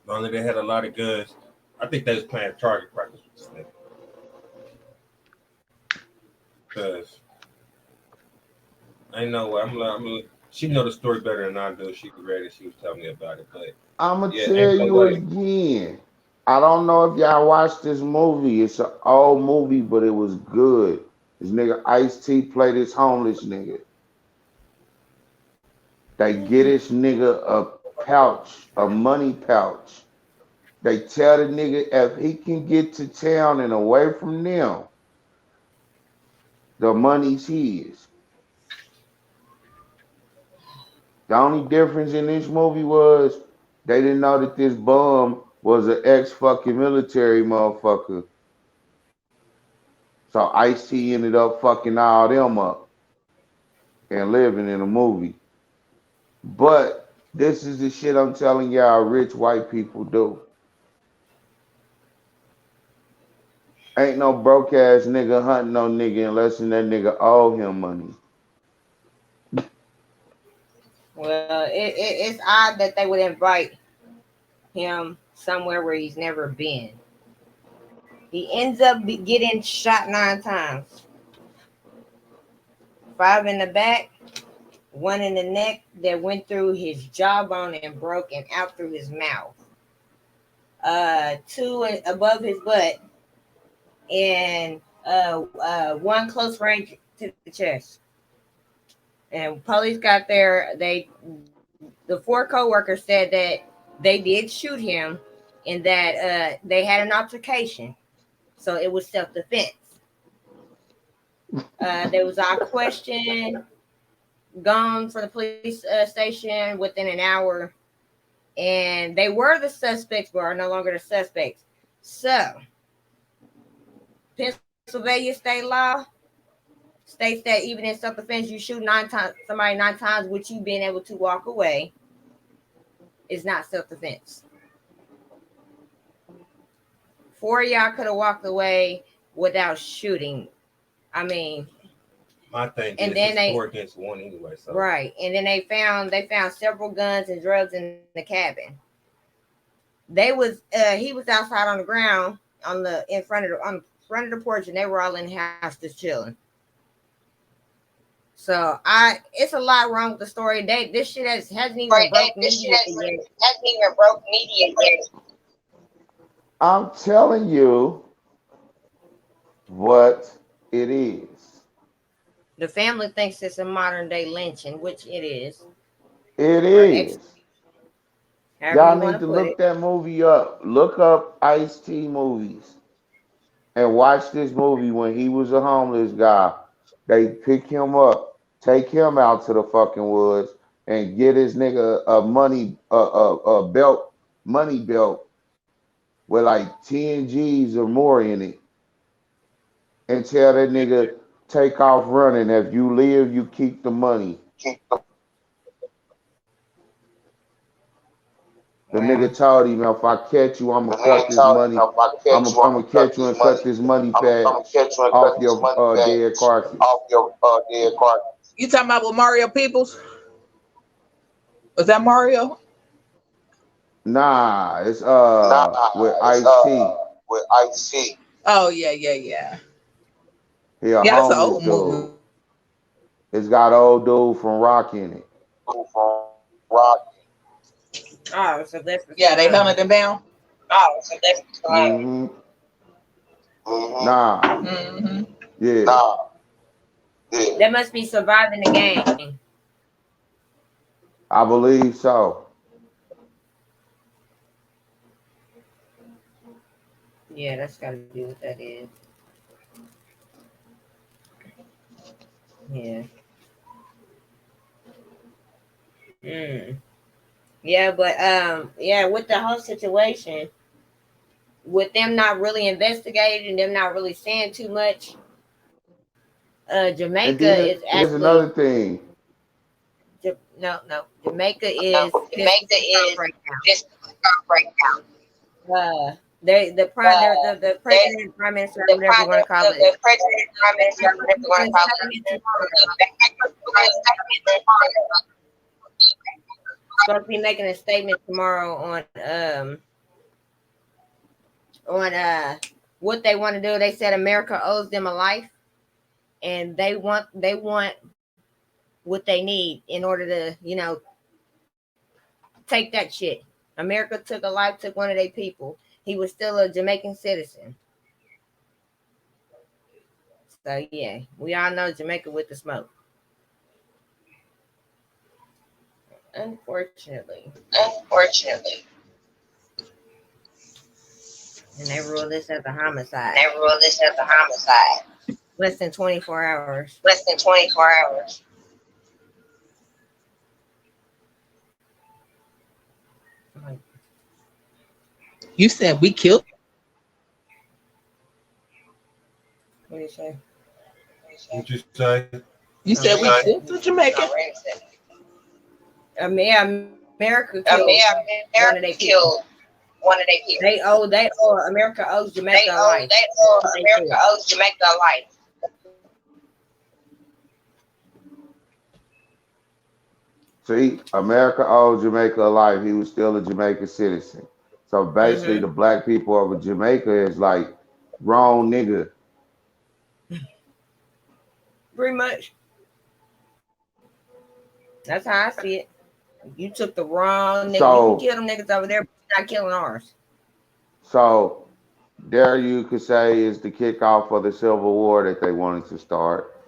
only they had a lot of guns, I think they was playing target practice with this nigga. Because I know I'm she know the story better than I do. She read it. She was telling me about it. But I'm going to tell you again. I don't know if y'all watched this movie. It's an old movie, but it was good. This nigga Ice-T played this homeless nigga. They get this nigga a money pouch. They tell the nigga if he can get to town and away from them, the money's his. The only difference in this movie was they didn't know that this bum was an ex-fucking military motherfucker. So Ice-T ended up fucking all them up and living in a movie. But this is the shit I'm telling y'all rich white people do. Ain't no broke ass nigga hunting no nigga unless that nigga owe him money. Well, it's odd that they would invite him somewhere where he's never been. He ends up getting shot 9 times. 5 in the back, 1 in the neck that went through his jawbone and broke and out through his mouth. 2 above his butt, and 1 close range to the chest. And police got there. The 4 co-workers said that they did shoot him and that they had an altercation. So it was self-defense. There was a question gone for the police station within an hour. And they were the suspects, but are no longer the suspects. So, Pennsylvania state law states that even in self-defense, you shoot somebody 9 times with you being able to walk away is not self-defense. 4 of y'all could have walked away without shooting. I mean, my thing and is then it's 4 against 1 anyway. So. Right, and then they found several guns and drugs in the cabin. He was outside on the ground on the front of the porch, and they were all in the house just chilling. So it's a lot wrong with the story. This shit hasn't even broke media yet. I'm telling you what it is. The family thinks it's a modern day lynching, which it is. It is. Y'all need to look that movie up. Look up Ice-T movies and watch this movie when he was a homeless guy. They pick him up, take him out to the fucking woods, and get his nigga a money belt with like 10 G's or more in it, and tell that nigga take off running. If you live, you keep the money. The nigga told him, if I catch you, I'm gonna cut this money. I'm gonna catch you and cut this money pad off your dead carcass. You talking about with Mario Peoples? Was that Mario? Nah, it's with Ice-T. Oh yeah. He a Yeah, that's an homeless old dude. movie. It's got old dude from Rock in it. Oh, so that's they hunted him down. Mm-hmm. Nah. Mm-hmm. Yeah. That must be Surviving the Game. I believe so. Yeah, that's got to be what that is. Yeah. Yeah, but with the whole situation, with them not really investigating, them not really saying too much, Jamaica is actually. There's another thing. No. Jamaica is right now. The president, prime minister, whatever you want to call it. Supposed to be making a statement tomorrow on what they want to do. They said America owes them a life, and they want what they need in order to take that shit. America took a life, took one of their people. He was still a Jamaican citizen. So yeah, we all know Jamaica with the smoke. Unfortunately. And they ruled this as a homicide. Less than 24 hours. You said we killed. What do you say? What you say? You said we killed the Jamaican. America killed one of their people. one of their people. They owe America owes Jamaica a life. They owe America owes Jamaica a life. See, America owed Jamaica a life. He was still a Jamaican citizen. So basically, the black people of Jamaica is like wrong nigga. Pretty much. That's how I see it. You took the wrong nigga. So, you can kill them niggas over there, but you're not killing ours. So there you could say is the kickoff for the Civil War that they wanted to start.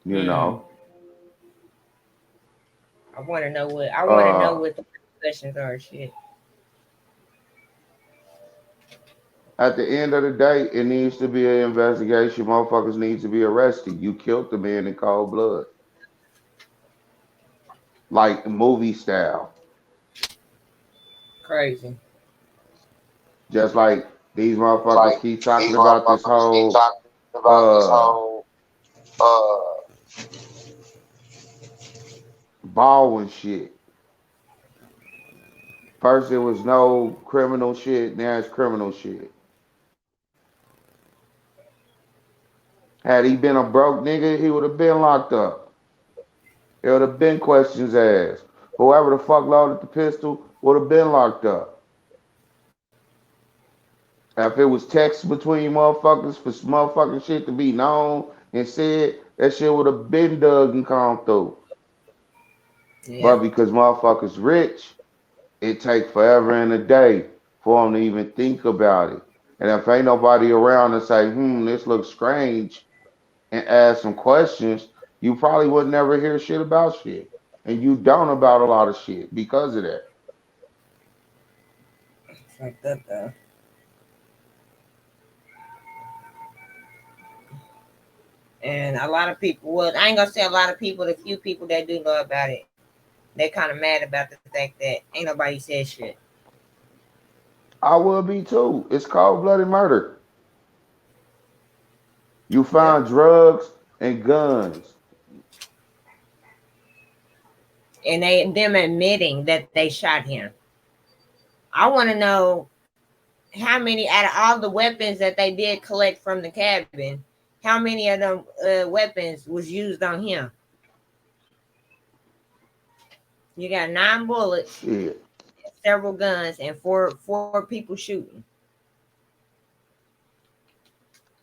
You know. I want to know what the questions are. Shit. At the end of the day, it needs to be an investigation. Motherfuckers need to be arrested. You killed the man in cold blood, like movie style. Crazy. Just like these motherfuckers keep talking about this whole Baldwin shit. First, there was no criminal shit. Now it's criminal shit. Had he been a broke nigga, he would have been locked up. There would have been questions asked. Whoever the fuck loaded the pistol would have been locked up. If it was text between motherfuckers for motherfucking shit to be known and said, that shit would have been dug and come through. Yeah. But because motherfuckers rich, it take forever and a day for them to even think about it. And if ain't nobody around to say, this looks strange, and ask some questions, you probably would never hear shit about shit. And you don't about a lot of shit because of that. It's like that though. And a lot of people, well, I ain't gonna say a lot of people, the few people that do know about it, they're kind of mad about the fact that ain't nobody said shit. I will be too. It's cold-blooded murder. You found drugs and guns. And them admitting that they shot him. I want to know how many, out of all the weapons that they did collect from the cabin, how many of them weapons was used on him? You got 9 bullets, several guns, and four people shooting.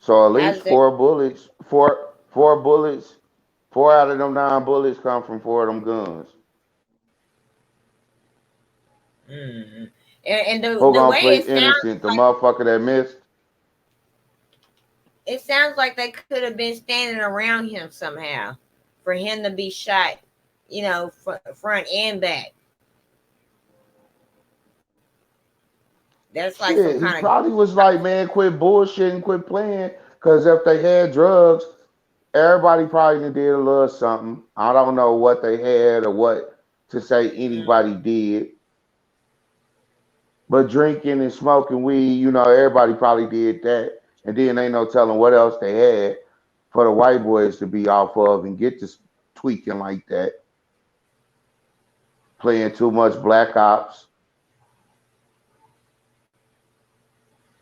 So at least 4 bullets. 4 bullets. 4 out of them 9 bullets come from 4 of them guns. And the gonna way play it sounds, innocent, the motherfucker that missed. It sounds like they could have been standing around him somehow for him to be shot, front and back. That's like some kind he probably was like, man, quit bullshitting, quit playing. Because if they had drugs, everybody probably did a little something. I don't know what they had or what to say anybody did. But drinking and smoking weed, everybody probably did that. And then ain't no telling what else they had for the white boys to be off of and get to tweaking like that. Playing too much Black Ops.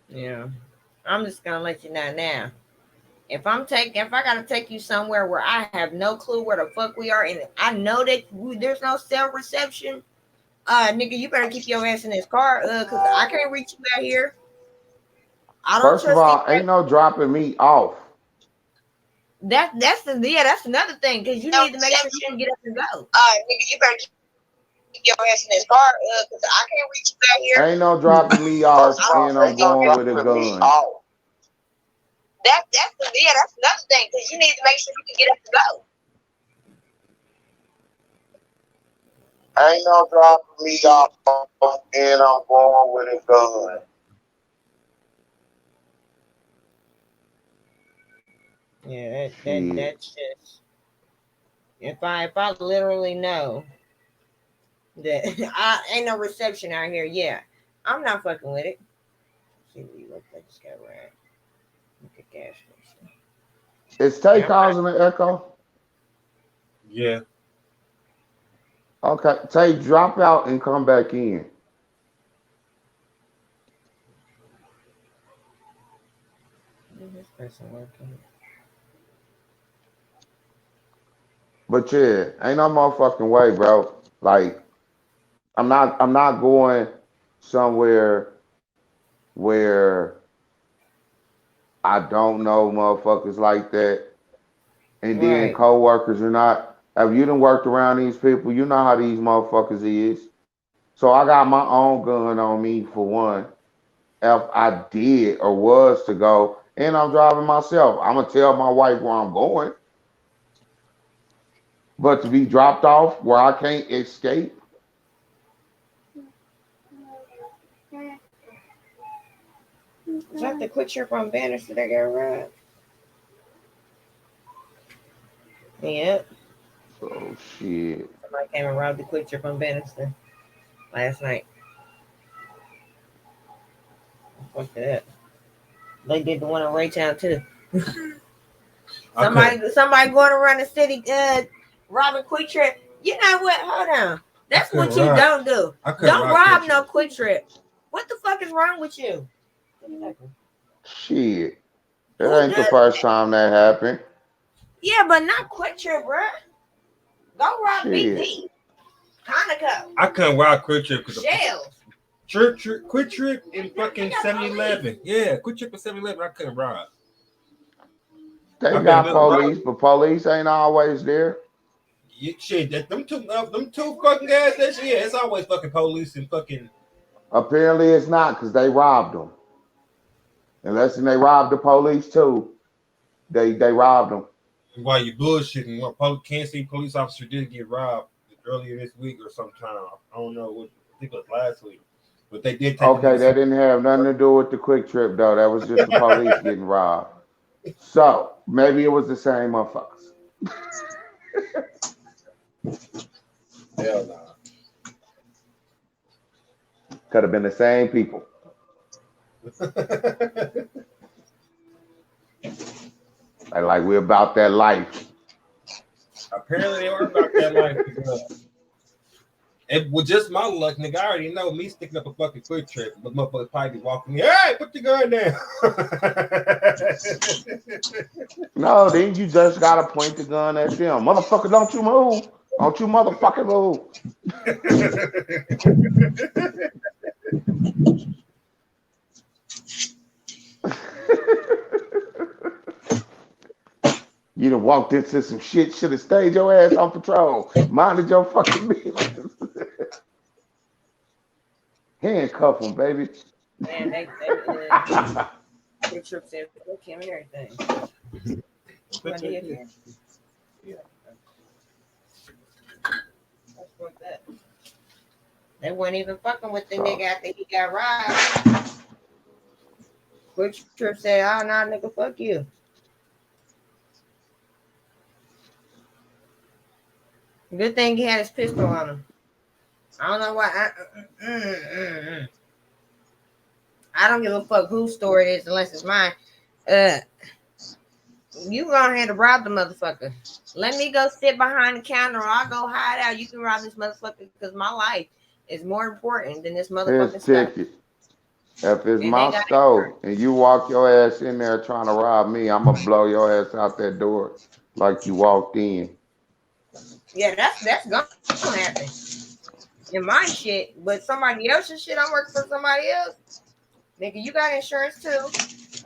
Yeah. I'm just going to let you know now. If I got to take you somewhere where I have no clue where the fuck we are, and I know that there's no cell reception, nigga, you better keep your ass in this car, because I can't reach you out here. First of all, ain't no dropping me off. That's another thing, because you need to make sure you can get up and go. Nigga, you better keep your ass in this car, because I can't reach you out here. Ain't no dropping me off, and I'm going with a gun. That's another thing, because you need to make sure you can get up and go. Ain't no dropping me off, and I'm going with a gun. Yeah, that's just, if I literally know that I ain't no reception out here, yeah, I'm not fucking with it. Let's see what you look like this guy right. Look at gas station. Is Tay causing an echo? Yeah. Okay, Tay, drop out and come back in. person working. But yeah, ain't no motherfucking way, bro. Like, I'm not going somewhere where I don't know motherfuckers like that. And then Right. co-workers are not. If you done worked around these people, you know how these motherfuckers is. So I got my own gun on me for one. If I did or was to go, and I'm driving myself, I'm gonna tell my wife where I'm going. But to be dropped off where I can't escape, Is that the quick trip on Bannister that got robbed? Yep. oh shit. Somebody came and robbed the quick trip on Bannister last night. Fuck that. They did the one in Raytown too. Somebody going around the city robbing quick trip. You know what? Hold on. That's what you don't do. Don't rob no quick trip. What the fuck is wrong with you? Shit. That ain't the first time that happened. Yeah, but not quick trip, bruh. Go rob Shit. BP. Conoco. I couldn't rob Quick Trip because Shells. Quick Trip in fucking 7-Eleven. Yeah, Quick Trip in 7-Eleven. I couldn't rob. They got police, but police ain't always there. Shit, them two fucking guys. That shit, yeah, it's always fucking police and fucking. Apparently, it's not because they robbed them. Unless they robbed the police too. They robbed them. While you bullshitting, what Kansas City police officer did get robbed earlier this week or sometime. I don't know. I think it was last week. But they did take Okay, that didn't have nothing to do with the quick trip though. That was just the police getting robbed. So maybe it was the same motherfuckers. Hell nah. Could have been the same people. Like we're about that life. Apparently they were about that life. It was just my luck, nigga. I already know me sticking up a fucking quick trip, but motherfuckers probably be walking me. Hey, put your gun down. No, then you just gotta point the gun at them. Motherfucker, don't you move. Don't you motherfucking move. You done walked into some shit, should have stayed your ass on patrol. Minded your fucking business. Handcuff them, baby. Man, they quick trip said fuck him and everything. What do you hear? Fuck that. They weren't even fucking with the nigga after he got robbed. Quick trip said, "Oh nah, nigga, fuck you." Good thing he had his pistol on him. I don't know why. I don't give a fuck whose story it is unless it's mine. You go ahead and rob the motherfucker. Let me go sit behind the counter or I'll go hide out. You can rob this motherfucker because my life is more important than this motherfucking stuff. Ticket. If it's my stove and you walk your ass in there trying to rob me, I'm going to blow your ass out that door like you walked in. Yeah, that's gonna happen. In my shit, but somebody else's shit, I'm working for somebody else. Nigga, you got insurance too.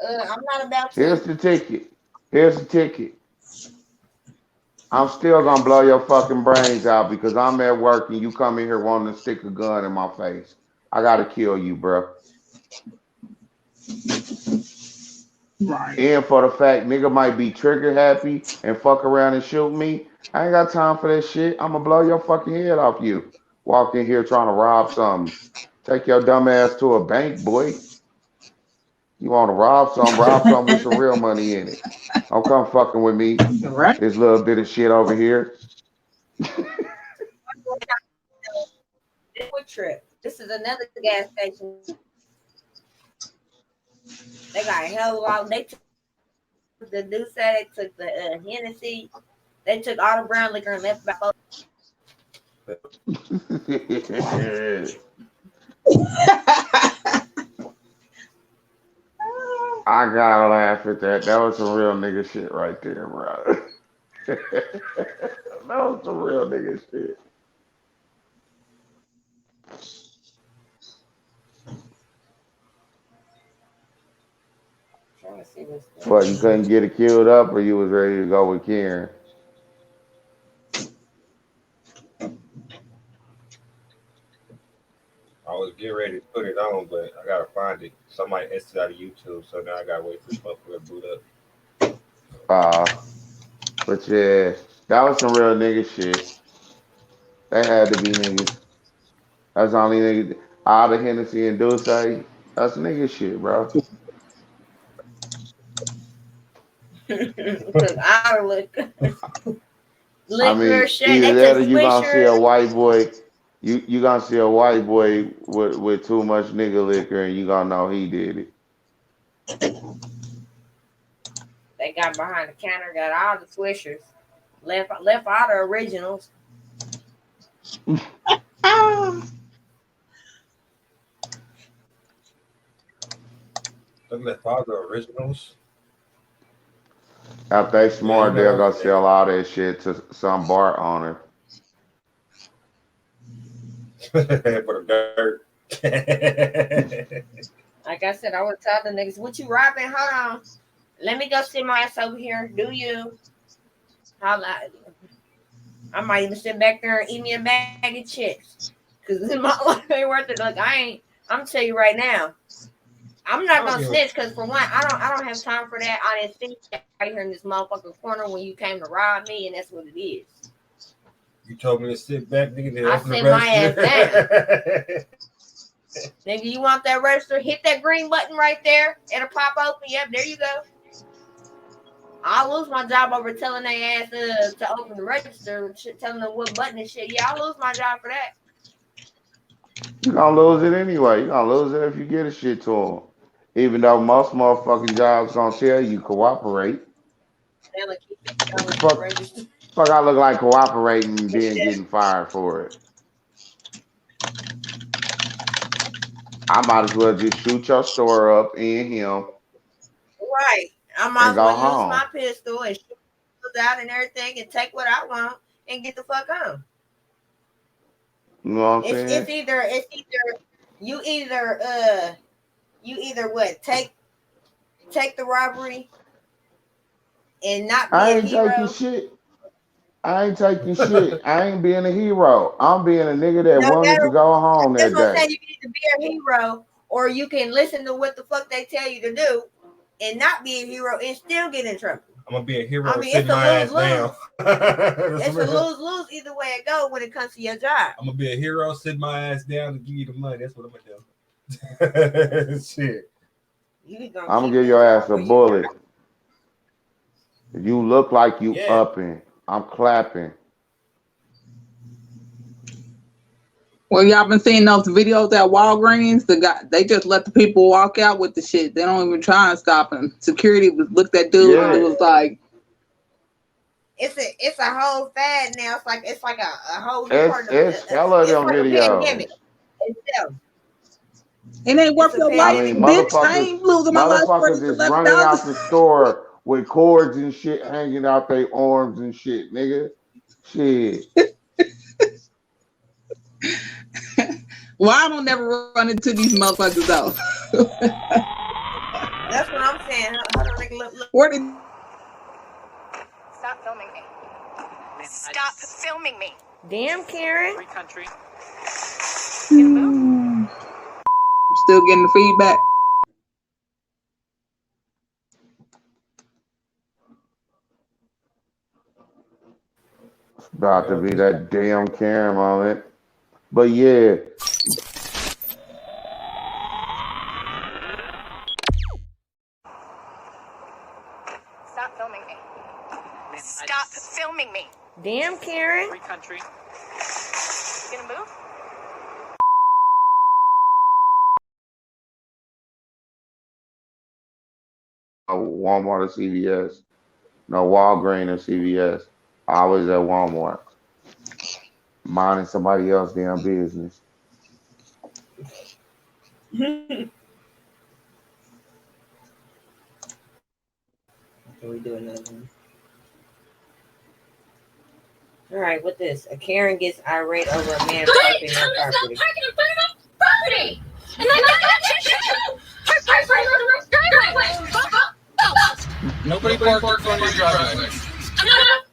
I'm not about to. Here's the ticket. Here's the ticket. I'm still gonna blow your fucking brains out because I'm at work and you come in here wanting to stick a gun in my face. I gotta kill you, bro. Right. And for the fact nigga might be trigger happy and fuck around and shoot me, I ain't got time for that shit. I'm gonna blow your fucking head off you. Walk in here trying to rob something. Take your dumb ass to a bank, boy. You want to rob something with some real money in it. Don't come fucking with me. Right. This little bit of shit over here. Trip. This is another gas station. They got a hell of a lot. They took the dude said they took the Hennessy. They took all the brown liquor and left about. I gotta laugh at that. That was some real nigga shit right there, bro. That was some real nigga shit. Trying to see what's What, going you on. couldn't get it queued up, or you was ready to go with Karen? I was getting ready to put it on, but I gotta find it. Somebody exited out of YouTube, so now I gotta wait for this motherfucker to boot up. But yeah, that was some real nigga shit. They had to be niggas. That's the only nigga. All the Hennessy and Dulce, that's nigga shit, bro. Because our I liquor mean, shit, either they took that or you gonna see Swishers. a white boy. You gonna see a white boy with too much nigga liquor, and you gonna know he did it. They got behind the counter, got all the Swishers. Left all the originals. Ah, Look at that, the originals. If they Yeah, you smart, know they'll those go are sell there. all that shit to some bar owner. For the dirt. Like I said, I would tell the niggas, what you robbing? Hold on. Let me go sit my ass over here. Do you? I might even sit back there and eat me a bag of chips. Cause in my life ain't worth it. Like I'm tell you right now. I'm I not don't gonna give a. snitch because for one, I don't have time for that. I didn't see you right here in this motherfucking corner when you came to rob me, and that's what it is. You told me to sit back, nigga. Then I open the sit my ass register. Nigga, you want that register? Hit that green button right there. It'll pop open. Yep, there you go. I'll lose my job over telling their ass to open the register, telling them what button and shit. Yeah, I'll lose my job for that. You gonna lose it anyway. You gonna lose it if you get a shit to them. Even though most motherfucking jobs gonna tell you cooperate. They'll keep telling the Fuck, register. fuck, I look like cooperating and then getting fired for it. I might as well just shoot your store up and him Right. I might and as go well use home. my pistol and shoot it out and everything and take what I want and get the fuck on. You know what I'm It's saying? you either you either what take the robbery and not be I a ain't taking hero. shit. I ain't taking shit. I ain't being a hero. I'm being a nigga that No wanted to matter go home that's that what I'm day. saying. You can either be a hero or you can listen to what the fuck they tell you to do and not be a hero and still get in trouble. I'm gonna be a hero I and mean, sit it's a my ass lose-lose. down. It's a lose-lose either way it go when it comes to your job. I'm gonna be a hero, sit my ass down, and give you the money. That's what I'm gonna do. Shit. You gonna I'm gonna keep give that your ass job a or you bullet. You look like you Yeah. upping. I'm clapping. well, y'all been seeing those videos at Walgreens? They just let the people walk out with the shit. They don't even try and stop them. Security looked at dude and Yeah, it was like, it's a whole fad now. It's like a whole new part of it's hella it's them like a pandemic videos. itself. it ain't It's worth a your I life, pandemic. mean, bitch. I ain't losing my life for motherfuckers is running $11. out the store with cords and shit hanging out their arms and shit, nigga. Shit. Well, I don't never run into these motherfuckers though. That's what I'm saying. Hold on, nigga, look. Where did Stop filming me. Stop filming me. Damn, Karen. Free country. I'm still getting the feedback? It's about to be that damn Karen moment. But yeah, Stop filming me. Stop filming me. Damn, Karen. Free country. You gonna move? Walmart or CVS. No, Walgreens or CVS. Always at Walmart. Minding somebody else's damn business. Can we do another one? All right, what this? A Karen gets irate over a man parking their property. Property! And then park right on the driveway! Nobody parked on your driveway.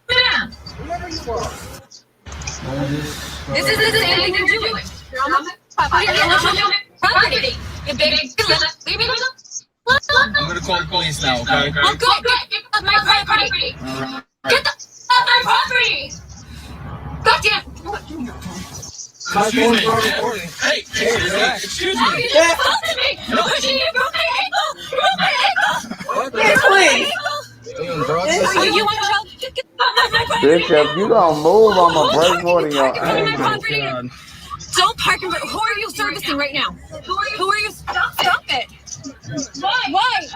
Ma'am! This is the same thing you're doing. You're on my property. You big leave me alone. I'm gonna call the police now, okay? Oh, good. Get off my property. Get the off my property. Goddamn. Hey, relax. Excuse me. You just assaulted me. You broke my ankle. Yes, please. You want to help? Get off my property. Bitch, if you don't move, I'ma break more than your my ankle. property. Don't park in. Who are you servicing right now? Who are you? Stop it. Why?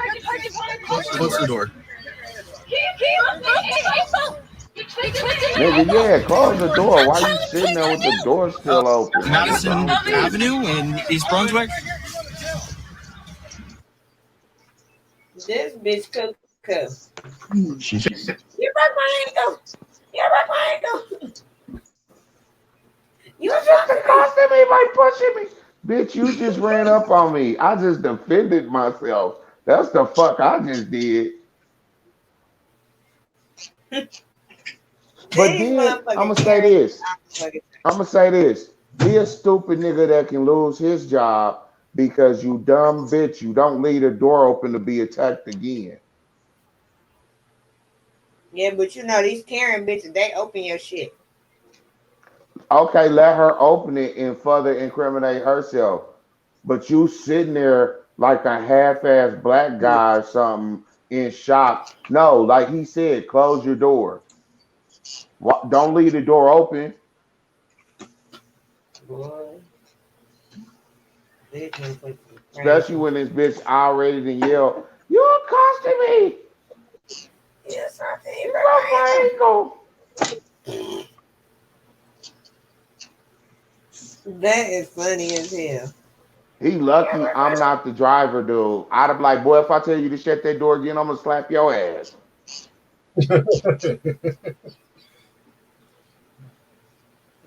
Close the door. Nigga, yeah, close the door. Why you sitting there with the door still open? Madison Avenue in East Brunswick. This bitch cook. She's You broke my ankle. You broke my ankle. You just costing me by pushing me. Bitch, you just ran up on me. I just defended myself. That's the fuck I just did. But then I'ma say this. Be a stupid nigga that can lose his job because you dumb bitch. You don't leave the door open to be attacked again. Yeah, but you know these Karen bitches, they open your shit. Okay, let her open it and further incriminate herself. But you sitting there like a half-ass black guy or something in shock. No, like he said, close your door. Don't leave the door open. Boy. Especially when this bitch already done yelled, "You accosted me!" Yes, I think You broke my ankle. That is funny as hell. He lucky I'm not the driver, dude. I'd have like, boy, if I tell you to shut that door again, I'm gonna slap your ass.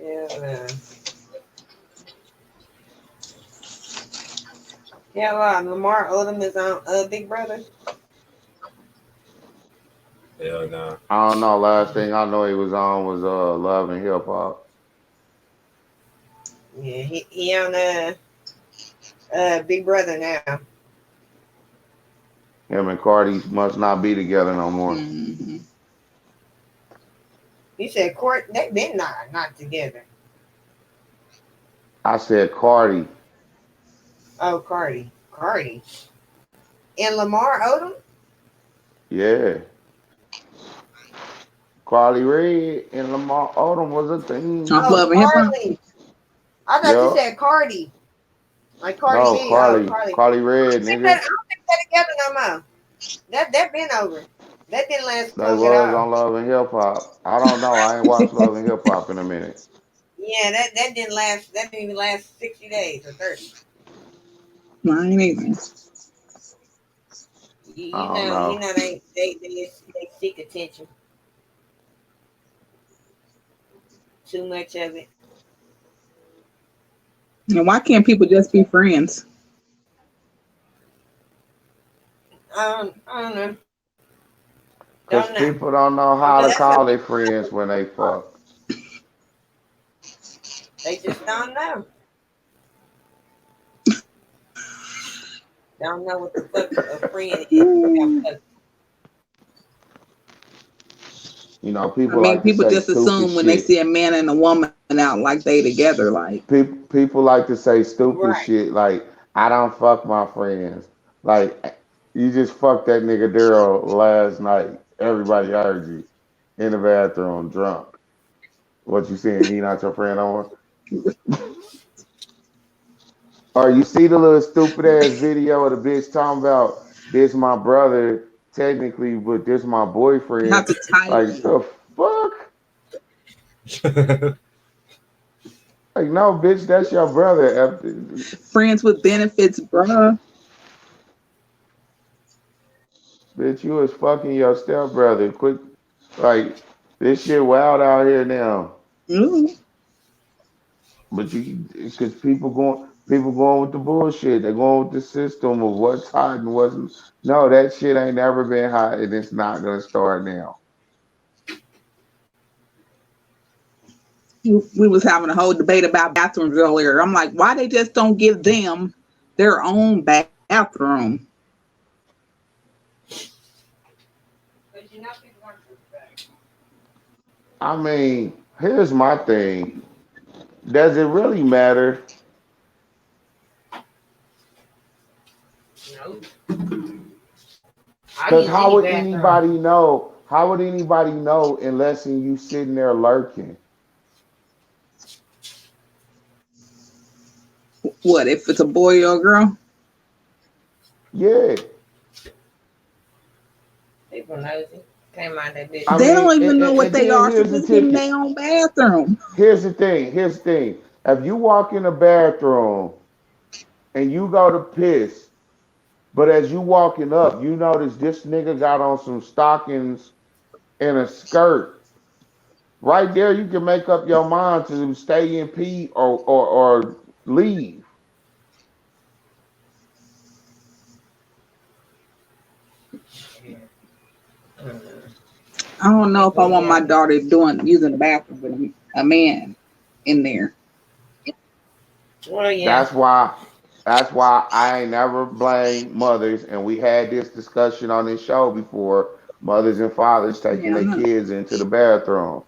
Yeah, man. Yeah, Lamar Odom is on Big Brother. Hell no. I don't know. Last thing I know he was on was Love and Hip Hop. Yeah, he on Big Brother now. Him and Cardi must not be together no more. Mm-hmm. You said Court, they've been not together. I said Cardi. Oh, Cardi. And Lamar Odom? Yeah. Carly Rae and Lamar Odom was a thing. Love and Hip Hop. Carly. I thought you said Cardi. Like Cardi No, B. Carly Rae, I don't think nigga. they're together no more. That been over. That didn't last They long was at all. on Love and Hip Hop. I don't know. I ain't watched Love and Hip Hop in a minute. Yeah, that didn't last. That didn't even last 60 days or 30. Mine either. You I don't know. know they seek attention. Too much of it. And why can't people just be friends? I don't know. Because people don't know how to call their friends when they fuck. They just don't know. Don't know what the fuck a friend is. You know, people. People just assume when they see a man and a woman out like they together. Like people like to say stupid shit. Like, I don't fuck my friends. Like, you just fucked that nigga Daryl last night. Everybody heard you in the bathroom drunk. What you saying? He not your friend no more? Or you see the little stupid ass video of the bitch talking about this my brother technically, but this my boyfriend. Like the fuck? Like, no, bitch, that's your brother. Friends with benefits, bruh. Bitch, you was fucking your stepbrother. Quick, like this shit wild out here now. Mm. But you, because people going with the bullshit. They're going with the system of what's hot and wasn't. No, that shit ain't never been hot, and it's not gonna start now. We was having a whole debate about bathrooms earlier. I'm like, why they just don't give them their own bathroom? I mean, here's my thing. Does it really matter? No. I Because use how any would bathroom. anybody know? How would anybody know unless you sitting there lurking? What if it's a boy or a girl? Yeah. People nosy. Came out that bitch. I They mean, don't even know what and they then are, so here's the just give them ticket. their own bathroom. Here's the thing. Here's the thing. If you walk in the bathroom and you go to piss, but as you walking up, you notice this nigga got on some stockings and a skirt. Right there, you can make up your mind to stay in pee or leave. I don't know if I Well, want yeah. my daughter using the bathroom with a man in there. Well, yeah. That's why. That's why I ain't never blame mothers, and we had this discussion on this show before. Mothers and fathers taking Yeah, I their know. kids into the bathroom.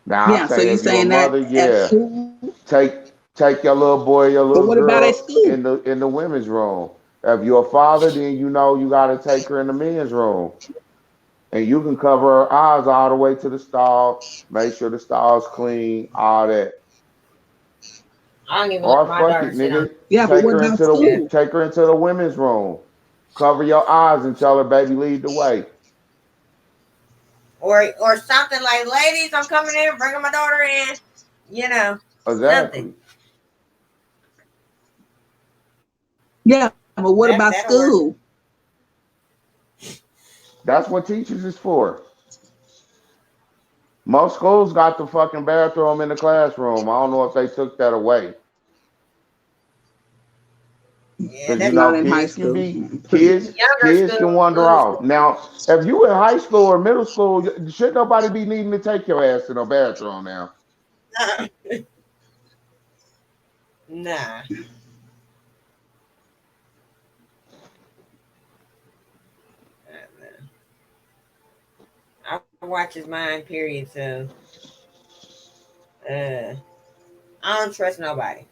Now I Yeah, so say you if you're a saying that mother, at yeah, school? take take your little boy, your But little what about at girl school? in the women's room. If you're a father, then you know you got to take her in the men's room, and you can cover her eyes all the way to the stall. Make sure the stall's clean, all that. I don't even let Or my fuck daughter it, sit on nigga. Yeah, but what about that. school? Take her into the women's room. Cover your eyes and tell her, baby, lead the way. Or something like, ladies, I'm coming in, bringing my daughter in. You know, something. Exactly. Yeah, but what about That'll work. school? That's what teachers is for. Most schools got the fucking bathroom in the classroom. I don't know if they took that away. Yeah, Cause you that's Not know, in high kids can school. be Pretty. younger kids can school, wander little off. school. Now, if you in high school or middle school, should nobody be needing to take your ass to the bathroom now. Nah. I watch his mind, period. So, I don't trust nobody.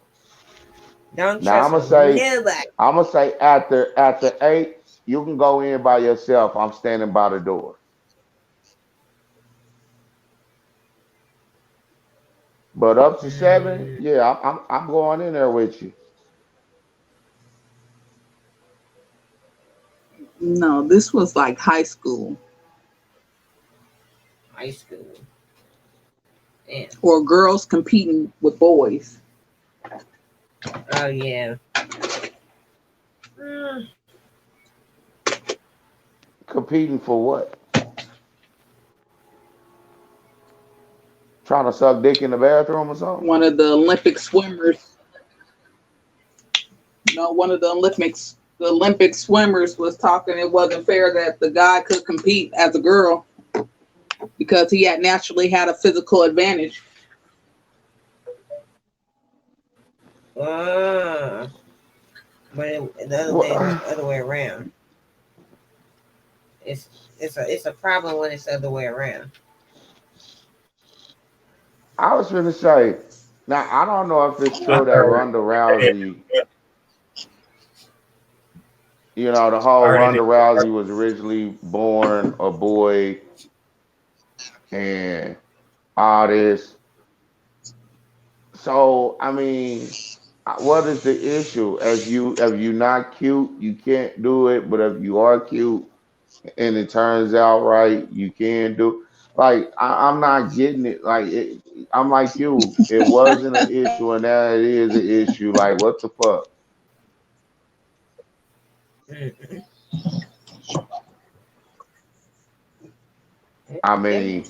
Don't Now trust nobody. I'm gonna say after 8, you can go in by yourself. I'm standing by the door. But up to 7, Mm, yeah, I'm going in there with you. No, this was like high school high school. Yeah. or girls competing with boys. Oh yeah. Mm, Competing for what? Trying to suck dick in the bathroom or something? One of the Olympic swimmers, one of the Olympic swimmers was talking. It wasn't fair that the guy could compete as a girl because he had naturally had a physical advantage. uh, but the Well, other way around. It's it's a problem when it's the other way around. I was gonna say, now I don't know if it's true that Ronda Rousey, the I whole heard Ronda it. Rousey was originally born a boy and all this. So I mean, what is the issue? If you not cute, you can't do it. But if you are cute and it turns out right, you can do. Like I'm not getting it. I'm like you. It wasn't an issue, and now it is an issue. Like what the fuck? I mean,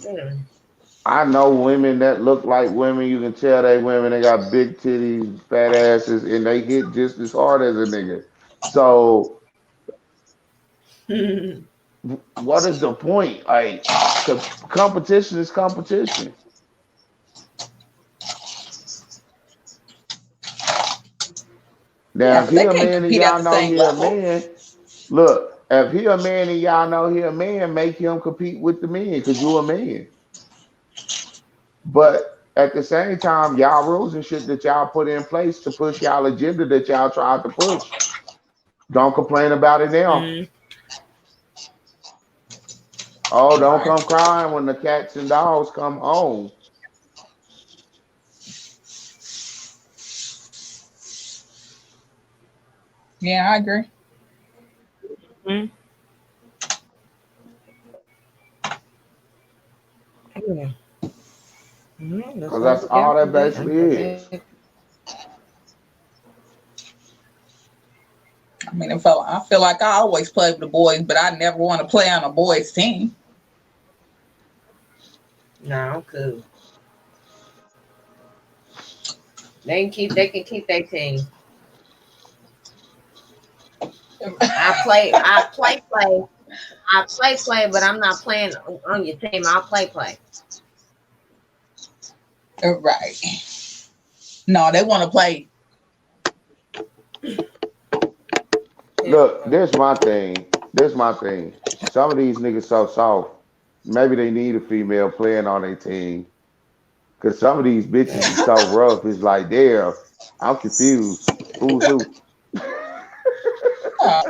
I know women that look like women. You can tell they women. They got big titties, fat asses, and they hit just as hard as a nigga. So, what is the point? Like, competition is competition. Now, Yeah, if but he they a can't man and compete at y'all the know same he a level. man, look. If he a man and y'all know he a man, make him compete with the men because you a man. But at the same time, y'all rules and shit that y'all put in place to push y'all agenda that y'all tried to push. Don't complain about it now. Oh, don't Right. come crying when the cats and dogs come home. Yeah, I agree. Yeah. That's Because what that's we all got that today. basically is. I mean, I feel like I always play with the boys, but I never want to play on a boys' team. No, I'm cool. They can keep their team. I play, but I'm not playing on your team. I'll play. Right. No, they want to play. Look, there's my thing. Some of these niggas so soft. Maybe they need a female playing on their team. Because some of these bitches is so rough. It's like, damn, I'm confused. Who's who? Oh,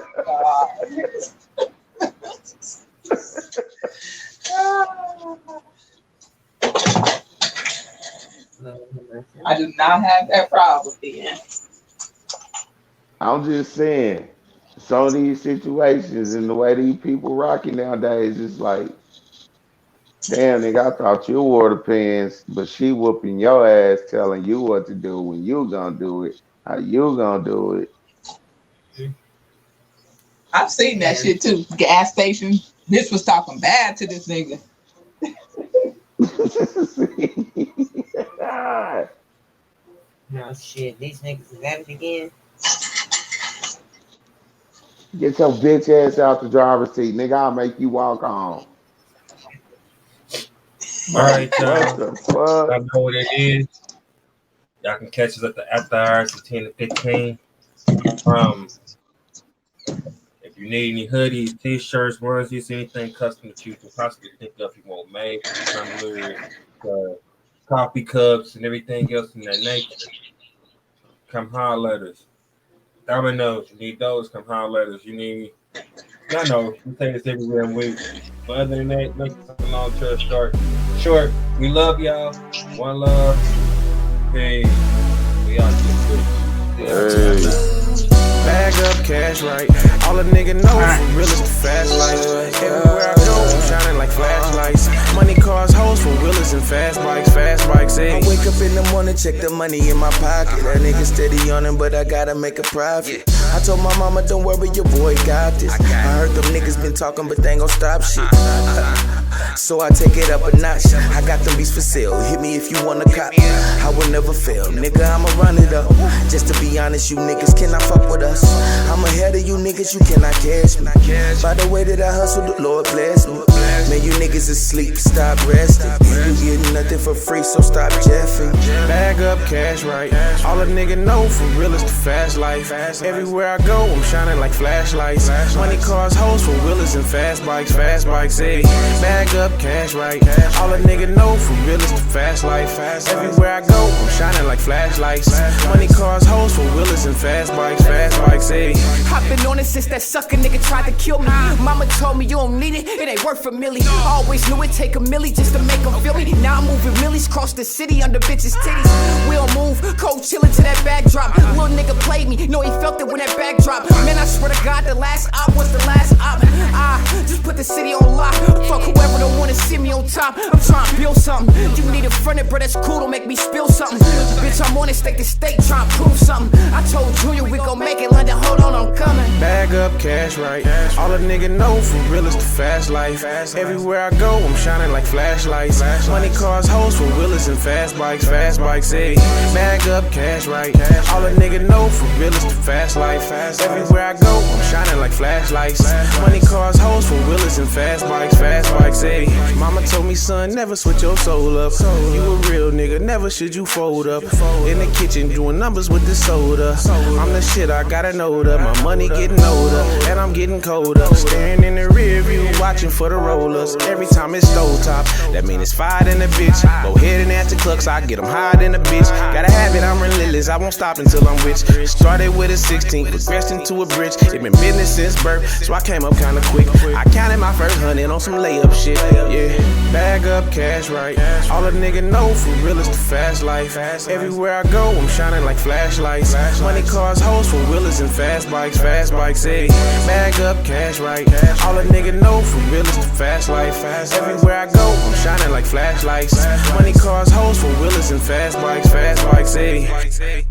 I do not have that problem then. I'm just saying, some of these situations and the way these people rocking nowadays, it's like, damn, nigga, I thought you wore the pants, but she whooping your ass, telling you what to do when you gonna do it, how you gonna do it. I've seen that shit too. Gas station. This was talking bad to this nigga. No shit. These niggas is at it again. Get your bitch ass out the driver's seat, nigga. I'll make you walk home. All right, What y'all. the fuck? I know what it is. Y'all can catch us at the after hours at 10 to 15. If you need any hoodies, t-shirts, onesies, anything custom that you can possibly think of, you want made, tumblers, coffee cups, and everything else in that nature, come holler at us. Dominoes, you need those, come holler at us. You need, I know, we say this everywhere and we, but other than that, make something long to start short. We love y'all. One love. Peace. We out this bitch. Bag up cash right. All a nigga know from real is the fast life. Everywhere I go, I'm shining like flashlights. Money cars, hoes for wheelers and fast bikes, I wake up in the morning, check the money in my pocket. That nigga steady on him, but I gotta make a profit. I told my mama, don't worry, your boy got this. I heard them niggas been talking, but they ain't gon' stop shit. So I take it up a notch. I got them beats for sale. Hit me if you wanna cop. I will never fail. Nigga, I'ma run it up. Just to be honest, you niggas cannot fuck with us. I'm ahead of you niggas, you cannot catch me. By the way that I hustle, the Lord bless me. Man, you niggas asleep, stop resting. You getting nothing for free, so stop jeffing. Bag up cash right. All a nigga know from real is the fast life. Everywhere I go, I'm shining like flashlights. Money cars, hoes for wheelers and fast bikes, ayy. Bag up cash right. All a nigga know from real is the fast life. Everywhere I go, I'm shining like flashlights. Money cars, hoes for wheelers and fast bikes, ayy. I've been on it since that sucker nigga tried to kill me. Mama told me you don't need it, it ain't worth a milli. Always knew it take a milli just to make them feel me. Now I'm moving millies across the city under bitches' titties. We don't move, cold chillin' to that backdrop. Little nigga played me, know he felt it when that back dropped. Man, I swear to God, the last op was the last op. I just put the city on lock. Fuck whoever the don't wanna see me on top. I'm trying to build something. You need a friend, bro, that's cool, don't make me spill something. Bitch, I'm on it, state to state, trying to prove something. I told Junior we gon' make it, London, hold on, I'm coming. Bag up, cash right. All a nigga know for real is the fast life. Everywhere I go, I'm shining like flashlights. Money, cars, hoes for wheelers and fast bikes, hey. Bag up, cash right. All a nigga know for real is the fast life. Everywhere I go, I'm shining like flashlights. Money, cars, hoes for wheelers and fast bikes, hey. Mama told me, son, never switch your soul up. You a real nigga, never should you fold up. In the kitchen doing numbers with the soda. I'm the shit, I gotta know that. My money getting older, and I'm getting colder. Staring in the rear view, watching for the rollers. Every time it's stove top, that mean it's fired in the bitch. Go ahead and ask the clucks, I get them higher than a bitch. Gotta have it, I'm relentless, I won't stop until I'm rich. Started with a 16, progressed into a bridge. It been business since birth, so I came up kinda quick. I counted my first 100 on some layup shit, yeah. Bag up, cash right. All a nigga know for real is the fast life. Everywhere I go, I'm shining like flashlights. Money, cars, hoes for wheelers and fast bikes, hey. Bag up, cash right. All a nigga know for real is the fast life. Everywhere I go, I'm shining like flashlights. Money, cars, hoes for wheelers and fast bikes, hey.